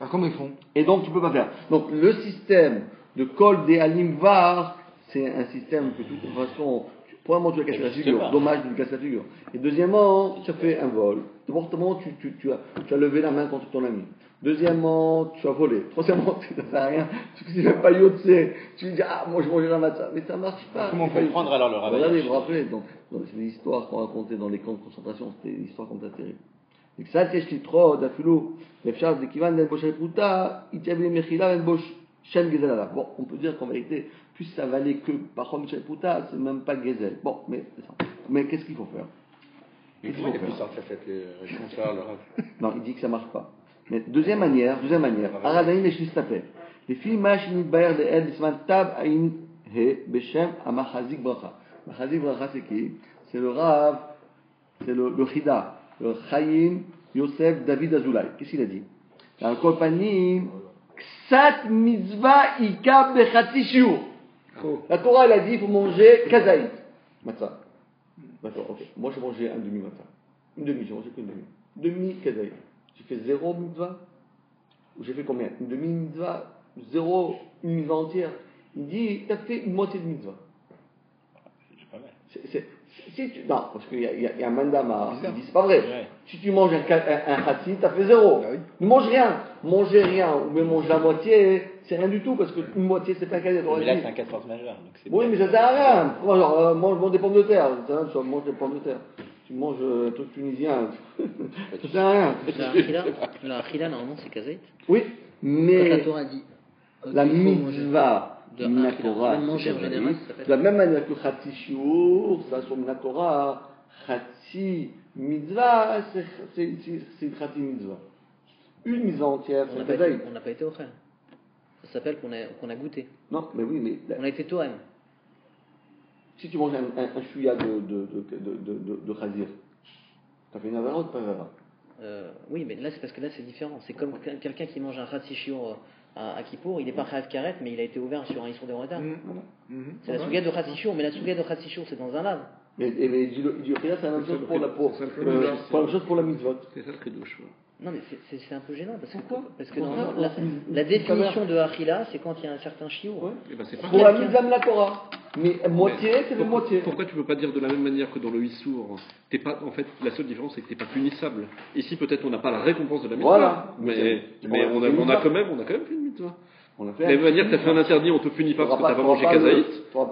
Alors comment ils font? Et donc tu peux pas faire. Donc le système de kol de alim var, c'est un système que de toute façon, premièrement tu as cassé la figure. Dommage de lui casser la figure. Et deuxièmement, tu as fait un vol. D'abord, tu as levé la main contre ton ami. Deuxièmement, tu as volé. Troisièmement, tu n'as fait rien. Tu ne sais même pas yotse. Tu dis, ah, moi je mangeais la matzah. Mais ça ne marche pas. Comment comprendre alors le rabbin? Regardez, vous vous rappelez, c'est des histoires qu'on racontait dans les camps de concentration. C'était des histoires comme ça terribles. Et que ça, tu es trop, d'afulou, les charges de Kivan, d'en bosh puta, il y avait les mechila, d'en bosh shem gezel. Bon, on peut dire qu'en vérité, plus ça valait que par Michel Puta, c'est même pas gezel. Bon, mais c'est ça. Mais qu'est-ce qu'il faut faire? Mais comment il est plus en fait les responsables? Non, il dit que ça marche pas. Mais deuxième manière, Aradaïm et Shistapé. Les filles machinit bayer de El Bisman Tab Aïn He Beshem Amachazik Bracha. Machazik Bracha, c'est qui? C'est le Rav, c'est le Chida, le Chaim Yosef David Azoulay. Qu'est-ce qu'il a dit? Dans le Kolpanim, Ksat Mitzvah Ika Bechatzi Shiur. La Torah, elle a dit, il faut manger kazaït. Matzah. D'accord, ok. Moi, j'ai mangé un demi-matzah. Une demi, j'ai mangé qu'une demi. Demi kazaït. J'ai fait 0 mitzvah. Ou j'ai fait combien? Une demi-mitzvah, 0, une mitzvah entière. Il dit, tu as fait une moitié de mitzvah. C'est pas mal. Non, parce qu'il y a un mandama, il dit, c'est pas vrai. Ouais. Si tu manges un khatsi, tu as fait 0. Ah oui. Ne mange rien. Mangez rien, ou même mange la moitié, c'est rien du tout, parce qu'une moitié, c'est pas un cadet. Mais là, c'est un cas de force majeure. Oui, mais ça sert à rien. Genre, mange des pommes de terre. Mange des pommes de terre. Tu manges un truc tunisien. Ça sert à rien. La achila, normalement, c'est kazaït. Oui, mais quand la Torah dit la mitzvah de la Torah, de la même manière que Khatsi Shiur, ça sur la Torah, Khatsi mitzvah, c'est une Khatsi mitzvah. Une mitzvah entière, on n'a pas été au Khen. Ça s'appelle qu'on a goûté. Non, mais oui, mais. On a été Tohem. Si tu manges un chouïa de Khazir, t'as fait une avara ou pas une avara? Oui, mais là, c'est parce que là, c'est différent. C'est comme quelqu'un qui mange un Khatsi Shiur à Kippour, il n'est pas Khayav Karet, mais il a été ouvert sur un Issour de retard. C'est la Souga de Khatsi Shiur, mais la Souga de Khatsi Shiur, c'est dans un lave. Mais du Khila, c'est la même chose pour la peau. C'est la même chose pour la mitzvot. C'est ça le Kiddush. Non, mais c'est un peu gênant parce que normalement, la définition de Achila, c'est quand il y a un certain chiour. Ouais. Pour la mitzvah de la Torah. Mais moitié, c'est le moitié. Pourquoi tu ne peux pas dire de la même manière que dans le Issour? En fait, la seule différence, c'est que tu n'es pas punissable. Ici, peut-être, on n'a pas la récompense de la mitzvah. Voilà. Mais on a quand même fait une mitzvah. De la même manière que tu as fait un interdit, on ne te punit pas parce que tu n'as pas mangé kazaït. Moi,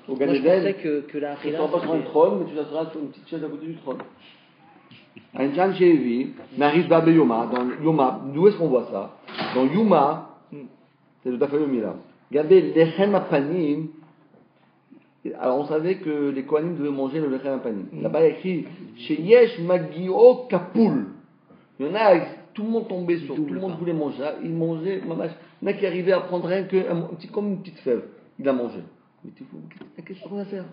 je pensais que la Achila. Tu ne seras pas sur un trône, mais tu seras sur une petite chaise à côté du trône. Un Jan Shevi n'arrive pas à Yoma. Dans Yoma, d'où est-ce qu'on voit ça? Dans Yoma, c'est le Dafayomi là. Regardez, lechem apanim. Alors on savait que les Kohanim devaient manger le lechem apanim. Là-bas il y a écrit Sheyesh magio kapul. Il y en a, tout le monde tombait sur, tout le monde voulait manger. Il mangeait, il y en a qui arrivaient à prendre rien que comme une petite fève. Il a mangé. Mais qu'est-ce qu'on va faire?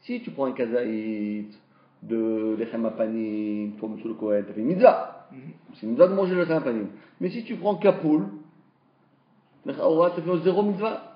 Si tu prends un kazaït de lechem apanim, comme sur le Kohen, tu as fait une mitzvah. C'est une mitzvah de manger le lechem apanim. Mais si tu prends kapoul, tu as fait 0 mitzvah.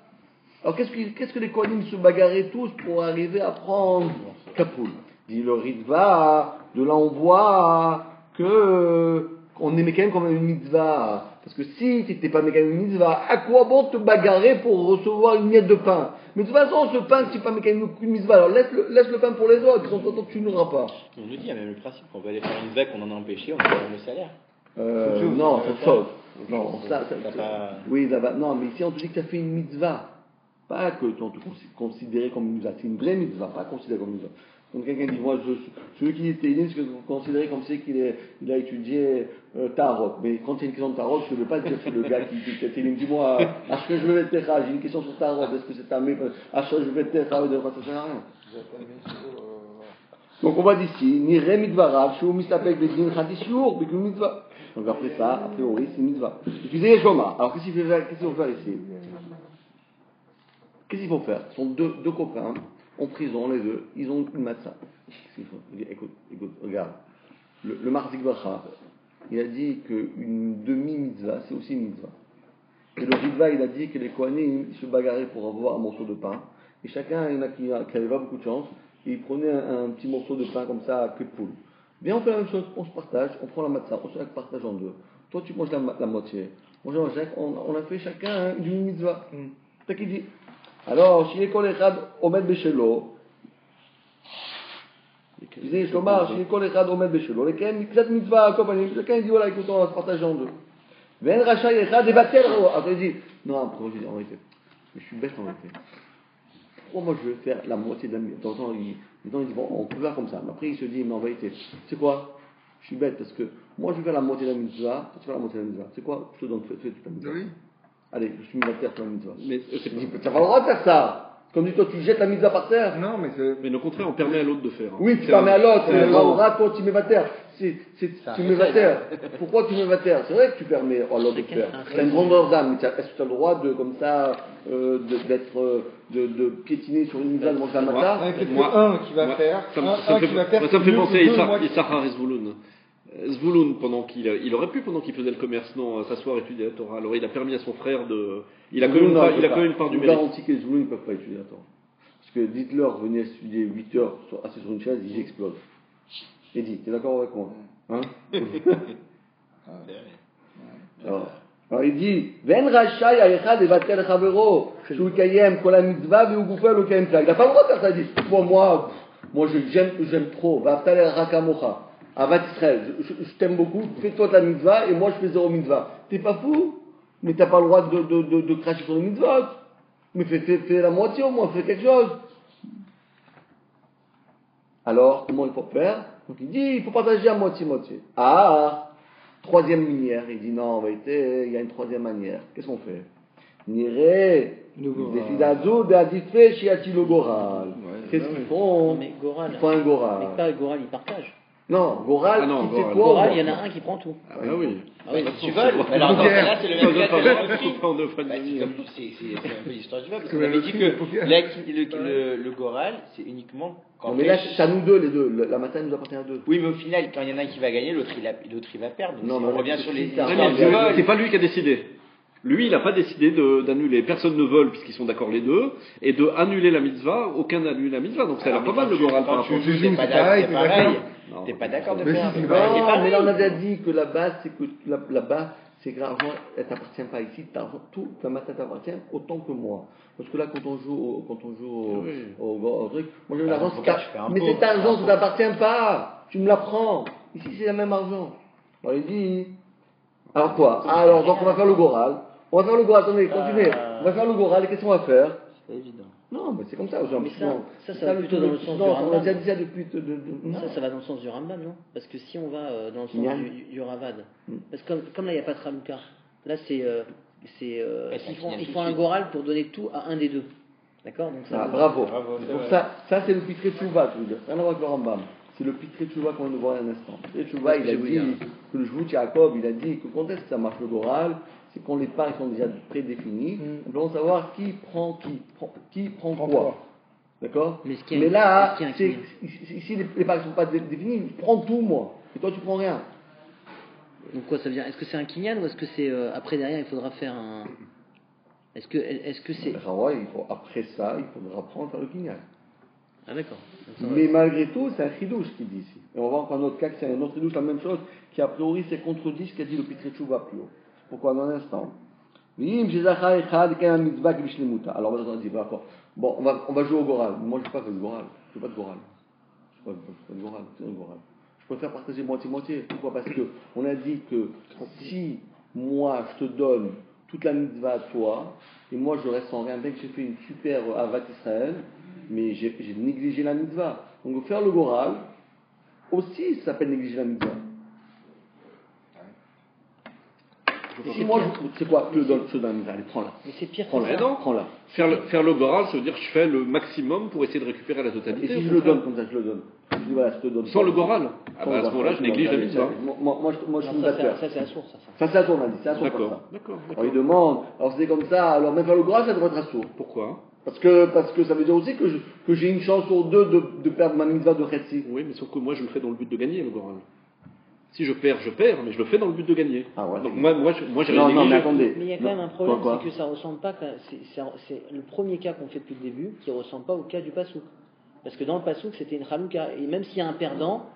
Alors qu'est-ce que les Kohanim se bagarraient tous pour arriver à prendre kapoul? Dit le Ritva, de là on voit que on est mécanique comme une mitzvah. Parce que si tu n'étais pas mécanique comme une mitzvah, à quoi bon te bagarrer pour recevoir une miette de pain? Mais de toute façon, ce pain, si tu n'es pas mécanique comme une mitzvah, alors laisse le pain pour les autres, ils sont contents que tu n'auras pas. On nous dit, il y a même le principe qu'on va aller faire une vague qu'on en a empêché, on donne le salaire. Non, c'est autre chose. Non, ça, pas... Oui, là-bas. Non, mais ici, on te dit que tu as fait une mitzvah. Pas que tu te considéré comme une mitzvah. C'est une vraie mitzvah, pas considéré comme une mitzvah. Quand quelqu'un dit, moi, celui qui est télim, c'est que vous considérez comme c'est qu'il a étudié Tarot. Mais quand c'est une question de Tarot, je ne veux pas dire que le gars qui est télim, dis-moi, est-ce que je vais être j'ai une question sur Tarot, est-ce que c'est ta mère, est-ce que je vais être ça sert à rien. Donc on va d'ici, ni ré mitzvah, je suis avec les din khadishur, avec une mitzvah. Donc après ça, a priori, c'est mitzvah. Utilisez les shoma. Alors qu'est-ce qu'il faut faire ici? Qu'est-ce qu'il faut faire? Ce sont deux copains, en prison, les deux, ils ont une matzah. Écoute, regarde. Le Marzik Bacha, il a dit qu'une demi-mitzvah, c'est aussi une mitzvah. Et le Ritva, il a dit que les Kohanim, ils se bagarraient pour avoir un morceau de pain. Et chacun, il y en a qui n'avaient pas beaucoup de chance, et ils prenaient un petit morceau de pain comme ça à queue de poule. Bien, on fait la même chose, on se partage, on prend la matzah, on se partage en deux. Toi, tu manges la moitié. Moi, je mange on a fait chacun une mitzvah. C'est ça qu'il dit. Alors, si l'école est omed beshelo, il disait, Shomar, si l'école est omed beshelo, lesquels, cette mitzvah accompagnée, chacun dit, voilà, écoute, on va se partager en deux. Ven rachat echad débattre. Alors, il dit, non, après, je dis, en vérité, je suis bête en vérité. Pourquoi moi je vais faire la moitié de la mitzvah? De temps en temps, il dit, bon, on peut faire comme ça. Mais après, il se dit, mais en vérité, c'est quoi? Je suis bête parce que moi je vais faire la moitié de la mitzvah, toi tu fais la moitié de la mitzvah. C'est quoi? Je te donne, fais toute la mitzvah. Oui. Allez, je suis mis à terre pour la mitzvah. Mais tu n'as pas le droit de faire ça. Comme dit toi, tu jettes la mitzvah par terre. Non, mais au contraire, on permet à l'autre de faire. Oui, tu permets à l'autre. Toi, tu mets à terre. Tu mets à terre. Pourquoi tu mets à terre? C'est vrai que tu permets à l'autre de faire. Tu as une grandeur d'âme. Est-ce que tu as le droit de, comme ça, de piétiner sur une mitzvah, de manger la matzah? Un qui va faire. Ça me fait penser à Issachar et Zvouloun. Zvouloun, il aurait pu, pendant qu'il faisait le commerce, s'asseoir et étudier la Torah. Alors il a permis à son frère de. Il a quand même une part du mérite. Je garantis que les Zvouloun ne peuvent pas étudier la Torah. Parce que dites-leur, venez étudier 8 heures assis sur une chaise, ils explosent. Et dit, t'es d'accord avec moi? Hein? Alors il dit, Ven rachai aïchad et vatel chavero, shu kayem kol mitzvah ve ugufa lo kayem tlag. Il n'a pas le droit de faire ça. Il dit, moi j'aime trop. Vaftal el rakamocha. Avat Israël, je t'aime beaucoup, fais-toi de la mitzvah et moi je fais zéro mitzvah. T'es pas fou? Mais t'as pas le droit de cracher sur le mitzvah. Mais fais la moitié au moins, fais quelque chose. Alors, comment il faut faire? Donc il dit, il faut partager à moitié-moitié. Troisième manière. Il dit, non, en vérité, il y a une troisième manière. Qu'est-ce qu'on fait? Niré, Defidazou, Deadifé, Shiati le Goral. Qu'est-ce qu'ils font? Ils font un Goral. Mais pas le Goral, ils partagent. Non, Goral, qui fait quoi? Goral, il y en a un qui prend tout. Ah oui. Si tu veux, alors dans ce cas-là, c'est le même cas que c'est un peu l'histoire du vol. Parce qu'on avait dit que le Goral, c'est uniquement quand. Non, mais là, c'est à nous deux, les deux. La matin, nous appartient à deux. Oui, mais au final, quand il y en a un qui va gagner, l'autre il va perdre. Donc, non, si on revient sur les. C'est pas lui qui a décidé. Lui, il n'a pas décidé d'annuler. Personne ne vole, puisqu'ils sont d'accord les deux. Et de annuler la mitzvah, aucun n'a annulé la mitzvah. Donc ça a l'air pas mal le Goral par rapport à ça. C'est pareil. T'es pas d'accord de faire. Mais là, on a déjà dit que la base, c'est que là-bas, c'est que l'argent, elle t'appartient pas ici. Tout, ta matin t'appartient autant que moi. Parce que là, quand on joue au truc, moi j'ai l'argent, mais cet argent, ça t'appartient pas. Tu me l'apprends. Ici, c'est le même argent. Alors, il dit, alors quoi? Alors, donc on va faire le Goral. On va faire le Goral, attendez, continuez. On va faire le Goral, et qu'est-ce qu'on va faire? C'est pas évident. Non, mais c'est comme ça. Mais ça va plutôt dans le sens du Rambam. On a déjà dit ça depuis. Ça va dans le sens du Rambam, non? Parce que si on va dans le sens du Ravad, parce que comme là, il n'y a pas de Chalukah, là, il faut un Goral pour donner tout à un des deux. D'accord? Donc ça. Bravo. Donc ça, c'est le Pitré Tchouva, tu veux dire. Rien à voir avec le Rambam. C'est le Pitré Tchouva qu'on vient de voir il y a un instant. Le Tchouva, il a dit que le Jvout Yaakov, il a dit que quand est-ce que ça marche le Goral? C'est quand les parts sont déjà prédéfinies. On doit savoir qui prend quoi. D'accord? Mais là, si les parts ne sont pas définies, je prends tout, moi. Et toi, tu prends rien. Donc quoi ça veut dire? Est-ce que c'est un kinyan ou est-ce que c'est après derrière il faudra faire un. Est-ce que c'est. Après ça, il faudra prendre faire le kinyan. Ah d'accord. Mais malgré tout, c'est un chidouche qui dit ici. Et on va voir encore un autre cas que c'est un autre chidouche, la même chose, qui a priori c'est contredit ce qu'a dit le Pitré Tchouva plus haut. Pourquoi dans un instant? Alors on va dire, d'accord. Bon, on va jouer au Goral. Moi je ne joue pas le Goral. Je ne joue pas de Goral. Je ne joue pas de Goral. C'est un Goral. Je préfère partager moitié-moitié. Pourquoi? Parce qu'on a dit que si moi je te donne toute la mitzvah à toi, et moi je reste sans rien, bien que j'ai fait une super Avat Israël, mais j'ai négligé la mitzvah. Donc faire le Goral, aussi ça s'appelle négliger la mitzvah. Si moi, c'est quoi? Je te donne la mitzvah, allez, prends-la. Mais c'est pire que Prends-la. ça. Non. Prends-la. Faire le goral, ça veut dire que je fais le maximum pour essayer de récupérer la Et totalité. si je le donne comme ça, je le donne. Je dis voilà, je te donne. Sans le goral, à ce moment-là, je néglige la mitzvah. Moi, je suis Non, batteur. ça c'est un sourd, ça. Ça, c'est à ton avis, c'est à ton D'accord. ça. D'accord. Alors il demande, alors c'est comme ça, alors même faire le goral, ça devrait être assourd. Pourquoi? Parce que ça veut dire aussi que j'ai une chance sur deux de perdre ma mitzvah de Chetzi. Oui, mais sauf que moi, je le fais dans le but de gagner, le goral. Si je perds, mais je le fais dans le but de gagner. Ah ouais. Donc moi j'ai Non, négligé. mais attendez. Mais il y a quand même un problème, Quoi c'est que ça ressemble pas. C'est le premier cas qu'on fait depuis le début qui ressemble pas au cas du Passouk. Parce que dans le Passouk, c'était une Chalouka. Et même s'il y a un perdant,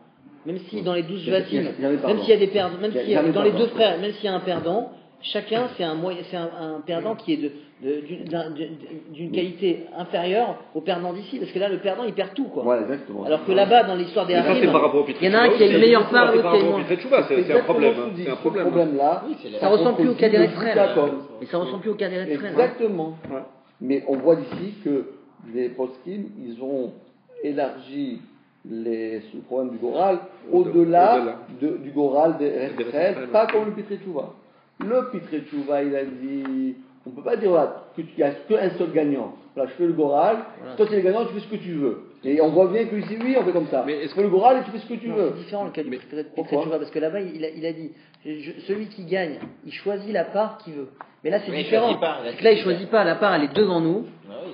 même si dans les 12 Vatim, même s'il y a des perdants, même s'il y a dans les deux frères, même s'il y a un perdant, chacun c'est un perdant qui est d'une qualité inférieure au perdant d'ici. Parce que là, le perdant il perd tout, quoi. Voilà, exactement. Alors que là-bas, dans l'histoire des Mais ça, Harim, c'est par rapport au il y en a un qui a une meilleure part, l'autre qui a une moins. C'est un problème. C'est un Ce problème. problème-là, Ça ressemble plus au cas des D'accord. Restrel. Et ça ressemble plus au cas des Restrel. Exactement. Mais on voit ici que les poskim, ils ont élargi le problème du Goral au-delà du Goral des Restrel, pas comme le Pitré Tchouva. Le Pitré Tchouva, il a dit, on ne peut pas dire voilà, qu'il n'y a qu'un seul gagnant. Là, je fais le Goral, toi tu es le gagnant, tu fais ce que tu veux. Et on voit bien que ici, oui, on fait comme ça. Mais tu fais le Goral et tu fais ce que tu veux. C'est différent le cas du Pitré Pourquoi Tchouva, parce que là-bas, il a dit, celui qui gagne, il choisit la part qu'il veut. Mais là, c'est Mais il différent. choisit pas, Parce que là, il choisit pas, la part, elle est devant nous.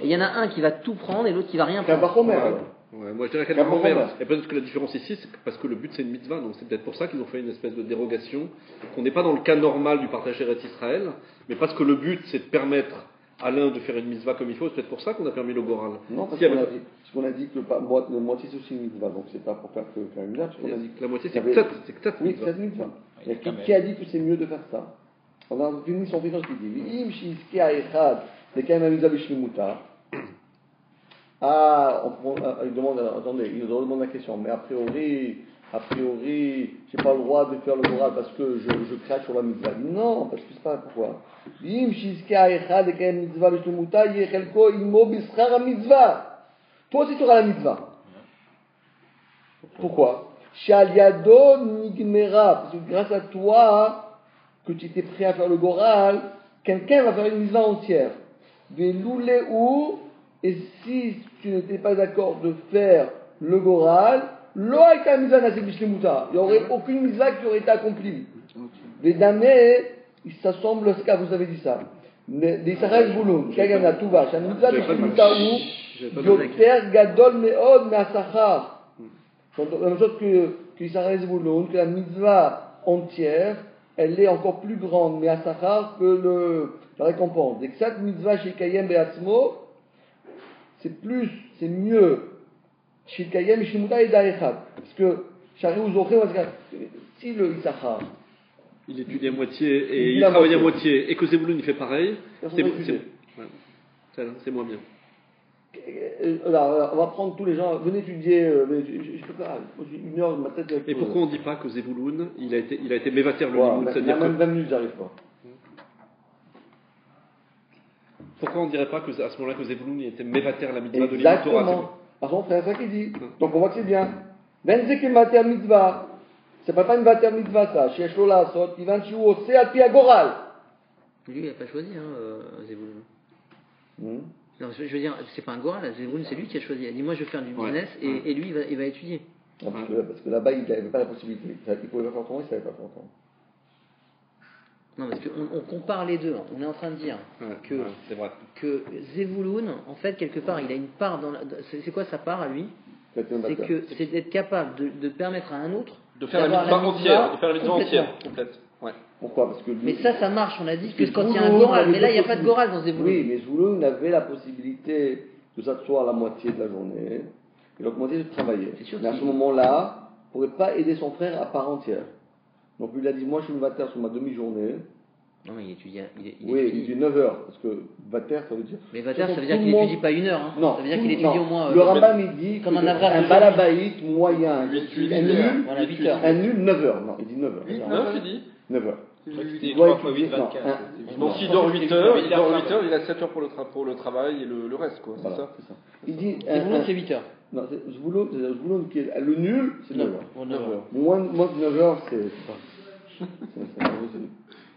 Et il y en a un qui va tout prendre et l'autre qui va rien C'est un prendre. Bachomer, alors. Ouais, moi je dirais qu'elle Qu'un va bon faire. combat. Et peut-être que la différence ici, c'est parce que le but c'est une mitzvah, donc c'est peut-être pour ça qu'ils ont fait une espèce de dérogation, qu'on n'est pas dans le cas normal du partage Eretz Israël, mais parce que le but c'est de permettre à l'un de faire une mitzvah comme il faut, c'est peut-être pour ça qu'on a permis le Goral. Non, parce Si qu'on avec- a dit que le moitié c'est aussi une mitzvah, donc c'est pas pour faire que une mitzvah, parce qu'on a dit La moitié c'est qu'il y avait- peut-être Oui, mitzvah. c'est une mitzvah. Il y a Et quand même. qui a dit que c'est mieux de faire ça? On a fini son final qui dit V'im shi'izkea echad lekayem hamitzvah b'shlemuta. Il demande, attendez, il nous demande la question, mais a priori, j'ai pas le droit de faire le Goral parce que je crache sur la mitzvah. Il dit, non, parce que c'est pas pourquoi. V'im shi'izkea echad lekayem hamitzvah b'shlemuta yechelko imo b'schar hamitzvah. Toi aussi tu auras la mitzvah. Pourquoi? Shal yado nigmera, parce que grâce à toi, que tu étais prêt à faire le Goral, quelqu'un va faire une mitzvah entière. Velouléou, et si tu n'étais pas d'accord de faire le Goral, lo aïta mitzvah nasib bishlemuta. Il n'y aurait aucune mitzvah qui aurait été accomplie. Vedamé, ça semble ce que vous avez dit ça. D'Israël Bouloum, Kagana Touva, Shan mitzvah bishlemuta ou yoter gadol meod me'asachar. La même chose que Israël Zebulun, que la mitzvah entière, elle est encore plus grande, mais à Sachar, que la récompense. Et que cette mitzvah chez Kayem Beatzmo, c'est mieux chez Kayem et chez Mouta et Daechad. Parce que Shari Uzochem, si le Issachar, Il étudie à moitié et Il il dit à travaille à moitié. moitié, et que Zebulun il fait pareil, Personne c'est va étudier. c'est moins bien. alors, on va prendre tous les gens, venez étudier, je peux pas, j'ai une heure, ma tête avec Et pourquoi on ne dit pas que Zebulun il a été mévater le voilà, limoud, c'est-à-dire même que 20 minutes, j'arrive pas. pourquoi on ne dirait pas que à ce moment-là que Zebulun il était mévater la mitzvah de l'Imam Torah? Exactement. Par contre, c'est ça qu'il dit. Donc on voit que c'est bien. Benzek mater mitzvah. C'est pas une mater mitzvah ça. Chez Shlola Sot, Ivan Chiou, c'est al pia goral. Lui, il n'a pas choisi, Zebulun. Non, je veux dire, c'est pas un Goral, Zebulun, c'est lui qui a choisi. Il a dit, moi, je vais faire du business, et lui, il va étudier. Non, parce que là-bas, il n'avait pas la possibilité. Il pouvait pas faire autrement, il ne savait pas faire autrement. Non, parce qu'on compare les deux. On est en train de dire c'est vrai. que Zebulun, en fait, quelque part, il a une part dans c'est quoi sa part à lui? C'est d'être capable de permettre à un autre De faire la d'avoir mitzvah entière, de faire la mitzvah complètement. entière, complète. Ouais. Pourquoi? Parce que lui, Mais ça marche, on a dit que Parce quand il y a un Zebulun Goral, avait mais là, il n'y a deux pas de Goral dans Zebulun. Oui, mais Zebulun avait la possibilité de s'asseoir la moitié de la journée il a augmenté de travailler. C'est sûr Mais à qu'il- ce moment-là, il ne pourrait pas aider son frère à part entière. Donc lui, il a dit, moi je suis une vater sur ma demi-journée. Non, mais il étudie. Oui, il étudie. dit 9 heures, parce que vater, ça veut dire... Mais Vater, ça veut Tout dire le qu'il monde- étudie pas 1 heure. Hein. Non, Ça veut dire tout- qu'il étudie non. au moins. Le Rambam, il dit comme que un avril un de balabaït moyen, un nul, Voilà, 8 heures. un nul 9 heures. Non, il dit 9 heures. 9, il dit. 9 heures. C'était Il doit 3 fois 8, étudier- non, 24. Donc s'il dort 8 heures, il a 7 heures pour le travail et le reste, quoi. C'est Voilà, ça. c'est ça. Il dit... Zebulon, c'est 8 heures. Non, Zvouloun, qui est le nul, c'est 9 heures. Bon, 9 heures. Moins de 9 heures, c'est pas possible.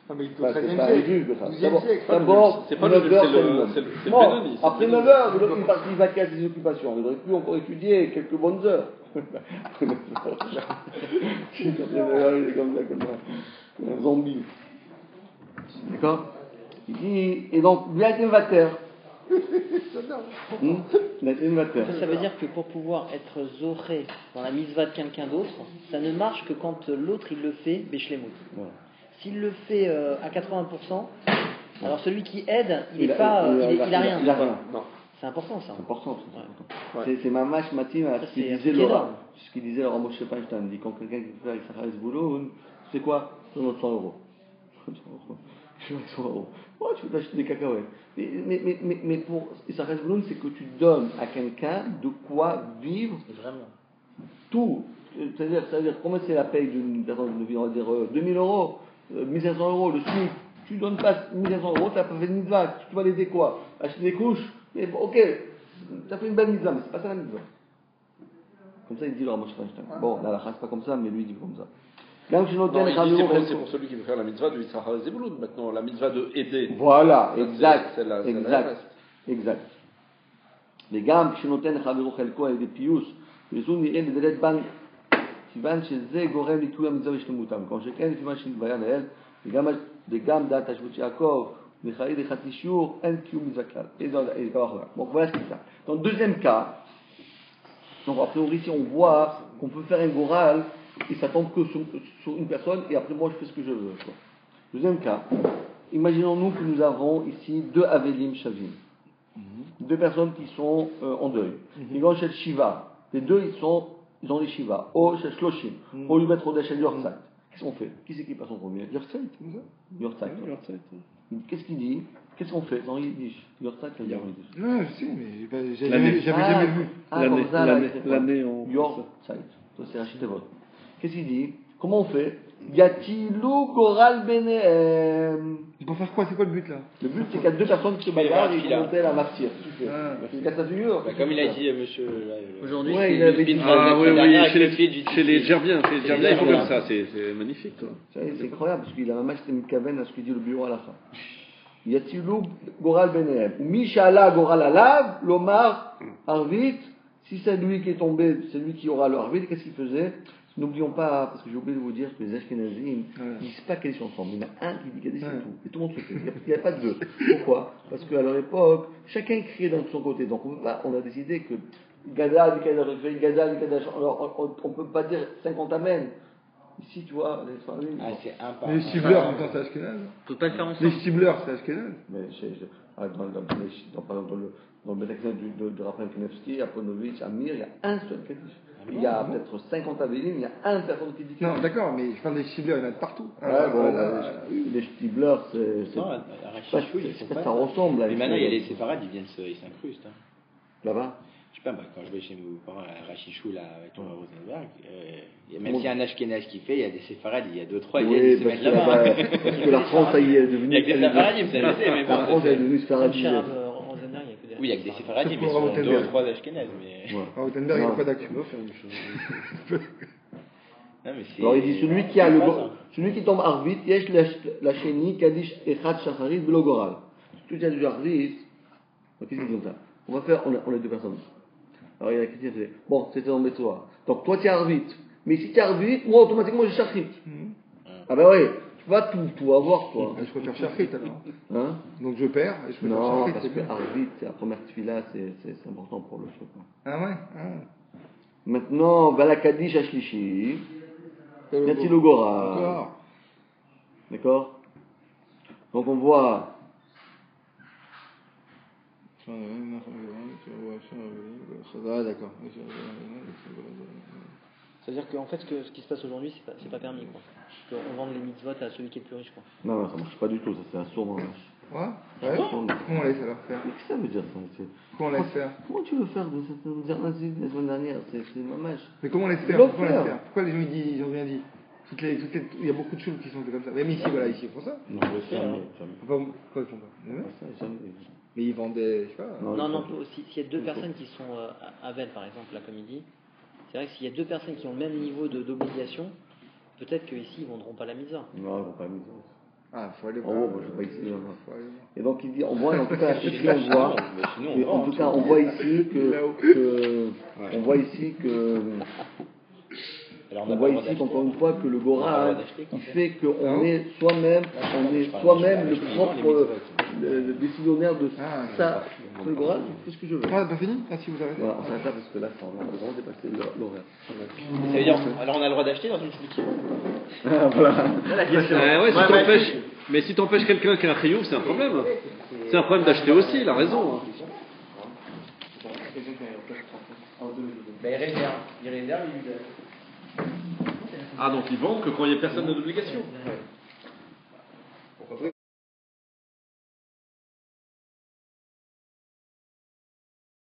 Ah, mais il est au Enfin, c'est 13e pas siècle. injuste, ça. 12e siècle. D'abord, C'est pas 9 le- heures, c'est le- minimum. c'est le Bon, Benoni, c'est après le 9 Benoni. heures, il part il vaquer à ses occupations. Il aurait pu encore étudier quelques bonnes heures. Après 9 heures, il est comme ça, un zombie. D'accord. Il dit, et donc, lui a été un vater. Il a été un vater. Ça veut dire que pour pouvoir être zoré dans la mitzvah de quelqu'un d'autre, ça ne marche que quand l'autre il le fait béchlemout. Voilà. S'il le fait à 80%, alors celui qui aide, il a- a rien. Il a rien. Non. C'est important ça. C'est important. C'est Ouais. important. C'est Mamash Matim à Ça, ce qu'il c'est un disait truc Laura. énorme. Ce qu'il disait Laura Moshe Feinstein. Il dit quand quelqu'un qui fait avec Sachar Zebulun, c'est quoi? C'est notre 100 euros. 100 euros. Je veux 100 euros. Oh, tu peux t'acheter des cacahuètes. Mais pour Sachar Zebulun, c'est que tu donnes à quelqu'un de quoi vivre Vraiment. tout. C'est-à-dire combien c'est la paye d'une personne de vie? On va dire 2000 euros, 1500 euros, le SMIC. Tu ne donnes pas 1500 euros, tu n'as pas fait de mitzvah. Tu vas l'aider quoi? Acheter des couches? Mais bon, ok, tu as fait une belle mitzvah, mais c'est pas ça la mitzvah. Comme ça, il dit le Ramosh Feinstein. Bon, la halakha, c'est pas comme ça, mais lui, il dit comme ça. Là où je note Non, il dit c'est pour celui qui veut faire la mitzvah de Yisrahal Zebulun. Maintenant, la mitzvah de aider. Voilà, Ça, exact. c'est la exact. reste. exact. וגם כשנותן חברו חלקו על ידי פיוס, וזו נראה לדלת בנק, כיוון שזה גורם לקיום המצווה ושלמותם. כמו שכן, לפי מה שנתבהר לעיל, וגם דעת השבות של יעקב, וחי לחצי שיעור, אין קיום מצווה כלל. Et donc voilà ce qu'il y a. Dans le deuxième cas, donc a priori si on voit qu'on peut faire un goral, et ça tombe que sur une personne, et après moi je fais ce que je veux. Quoi. Deuxième cas, imaginons-nous que nous avons ici 2 Avelim Shavim. 2 personnes qui sont en deuil. Ils vont chez le Shiva. Les 2, ils ont les Shiva. Ou chez Shloshim. Ou lui mettre au chez Yortzeit. Qu'est-ce qu'on fait? Qui c'est qui passe en premier? Yortzeit. Yortzeit. Qu'est-ce qu'il dit? Qu'est-ce qu'on fait? Dans Yiddish. Yortzeit, il y a Yiddish. Non, je sais, mais j'avais jamais vu. L'année en. Yortzeit. Ça, c'est Hashitevot. Qu'est-ce qu'il dit? Comment on fait? Yatilou Goral Benehem. Il faut faire quoi? C'est quoi le but là? Le but, c'est qu'il y a 2 personnes qui se bagarrent et qui vont monter à la martyre. Tu fais. Tu casses ta figure. Bah, comme il a dit monsieur. Aujourd'hui, Ouais, c'est il avait une dit- Ah oui, La oui, dernière chez activité les du Gerbiens. Chez les Gerbiens, ils font comme ça. C'est magnifique, toi. C'est incroyable parce qu'il a même acheté une caverne à ce qu'il dit le bureau à la fin. Yatilou Goral Benehem. Mishala Goral Alav, l'Omar, Arvit. Si c'est lui qui est tombé, c'est lui qui aura le Arvit. Qu'est-ce qu'il faisait? N'oublions pas, parce que j'ai oublié de vous dire que les Ashkenazim ne disent pas qu'elles sont ensemble. Il y en a un qui dit qu'elles sont tout. Et tout le monde se fait. Il n'y a pas de 2. Pourquoi? Parce qu'à leur époque, chacun criait dans son côté. Donc on a décidé que Gadal, on ne peut pas dire 50 Amen. Ici, tu vois, les familles. Ah, c'est un par Les un. cibleurs, en même temps, c'est Ashkenaz. On peut pas le faire Les ensemble. cibleurs, c'est Ashkenaz. Mais par exemple, dans le Betaclan de Raphaël Kanevski, à Ponovitch, à Mir, il y a un seul Kaddish. Il y a peut-être 50 Avelim, il y a un personne qui dit Kaddish. Non, d'accord, mais je parle des cibleurs, il y en a de partout. Ouais, bon, les Stiblers, c'est Non, à Rachishou, ils font pas ça ressemble à Mais maintenant, il y a les séparades, ils s'incrustent. Hein. Là-bas. Je sais pas, quand je vais chez mes parents à Rachishou, là, avec Thomas Rosenberg, même s'il y a un Ashkenaz qui fait, il y a des séparades, il y a 2-3, ils viennent se mettre là-bas. Parce que la France, ça y est devenue. Il y a que des séparadimes, ça je sais, mais La France, elle est bon. devenue séparadisée. Cher Rosenberg, il y a que des. Oui, il y a que des séparadimes, mais Sauf pour ils sont 2 Rotenberg. ou 3 Ashkenaz. Mais... Ouais. À Rotenberg, il n'y a Non. pas d'actu. Non, mais c'est- Alors il dit celui qui a c'est le pas ça. celui qui tombe Arvit, Yesh la Sheni, Kaddish Echad Shacharit Blogoral. Si tu as du Arvit, qu'est-ce qu'il dit comme ça? On va faire, on est 2 personnes. Alors il y a quelqu'un qui dit, bon, c'était dans le métro. Donc toi tu es Arvit. Mais si tu es Arvit, moi automatiquement j'ai Shachrit. Ah ben oui, tu vas tout avoir toi. Je préfère Charfrit alors. Hein? Donc je perds et je préfère Non, Charfrit. parce que Arvit, c'est la première tefila, c'est important pour le truc. Ah ouais? Ah. Maintenant, Balakadish Ashlishi, Yatilou Goral. Encore. D'accord? Donc on voit Ah, d'accord. C'est-à-dire qu'en fait, ce qui se passe aujourd'hui, c'est pas permis, quoi. On vend les mitzvot à celui qui est le plus riche, quoi. Non, ça marche pas du tout, ça c'est un sourd dans la vache. Ouais. Comment on laisse alors faire? Mais qu'est-ce que ça veut dire ça? Comment on laisse faire? Comment tu veux faire de cette la semaine dernière? C'est mamage. Mais comment on laisse faire? Pourquoi les gens ils ont rien dit? Il y a beaucoup de choses qui sont comme ça. Même ici, voilà, ici ils font ça. Non, jamais. Pourquoi ils font pas? Jamais. Mais ils vendaient, je sais pas. Non, s'il y a deux personnes qui sont à Vel, par exemple, là, comme il dit, c'est vrai que s'il y a deux personnes qui ont le même niveau d'obligation, peut-être qu'ici, ils ne vendront pas la mise. Non, ils ne vont pas la mise. Ah, il faut aller voir. Oh, moi, je ne vais pas ici. Et donc, il dit, on voit, en tout cas, ici, on voit. En tout cas, on voit ici qu'encore une fois, que le Goral, il fait qu'on est soi-même le propre le décisionnaire de ça. Le Goral, c'est ce que je veux. Ah, pas fini? Ah, si vous arrêtez. Voilà, on s'arrête là parce que là, on a vraiment dépassé l'horaire. Ça veut dire, alors on a le droit d'acheter dans une shlikim? Voilà. La question. Mais si t'empêches quelqu'un qui a un chiyuv, c'est un problème. C'est un problème d'acheter aussi, il a raison. Ben, il réserve, Ah, donc ils vendent que quand il n'y a personne d'obligation.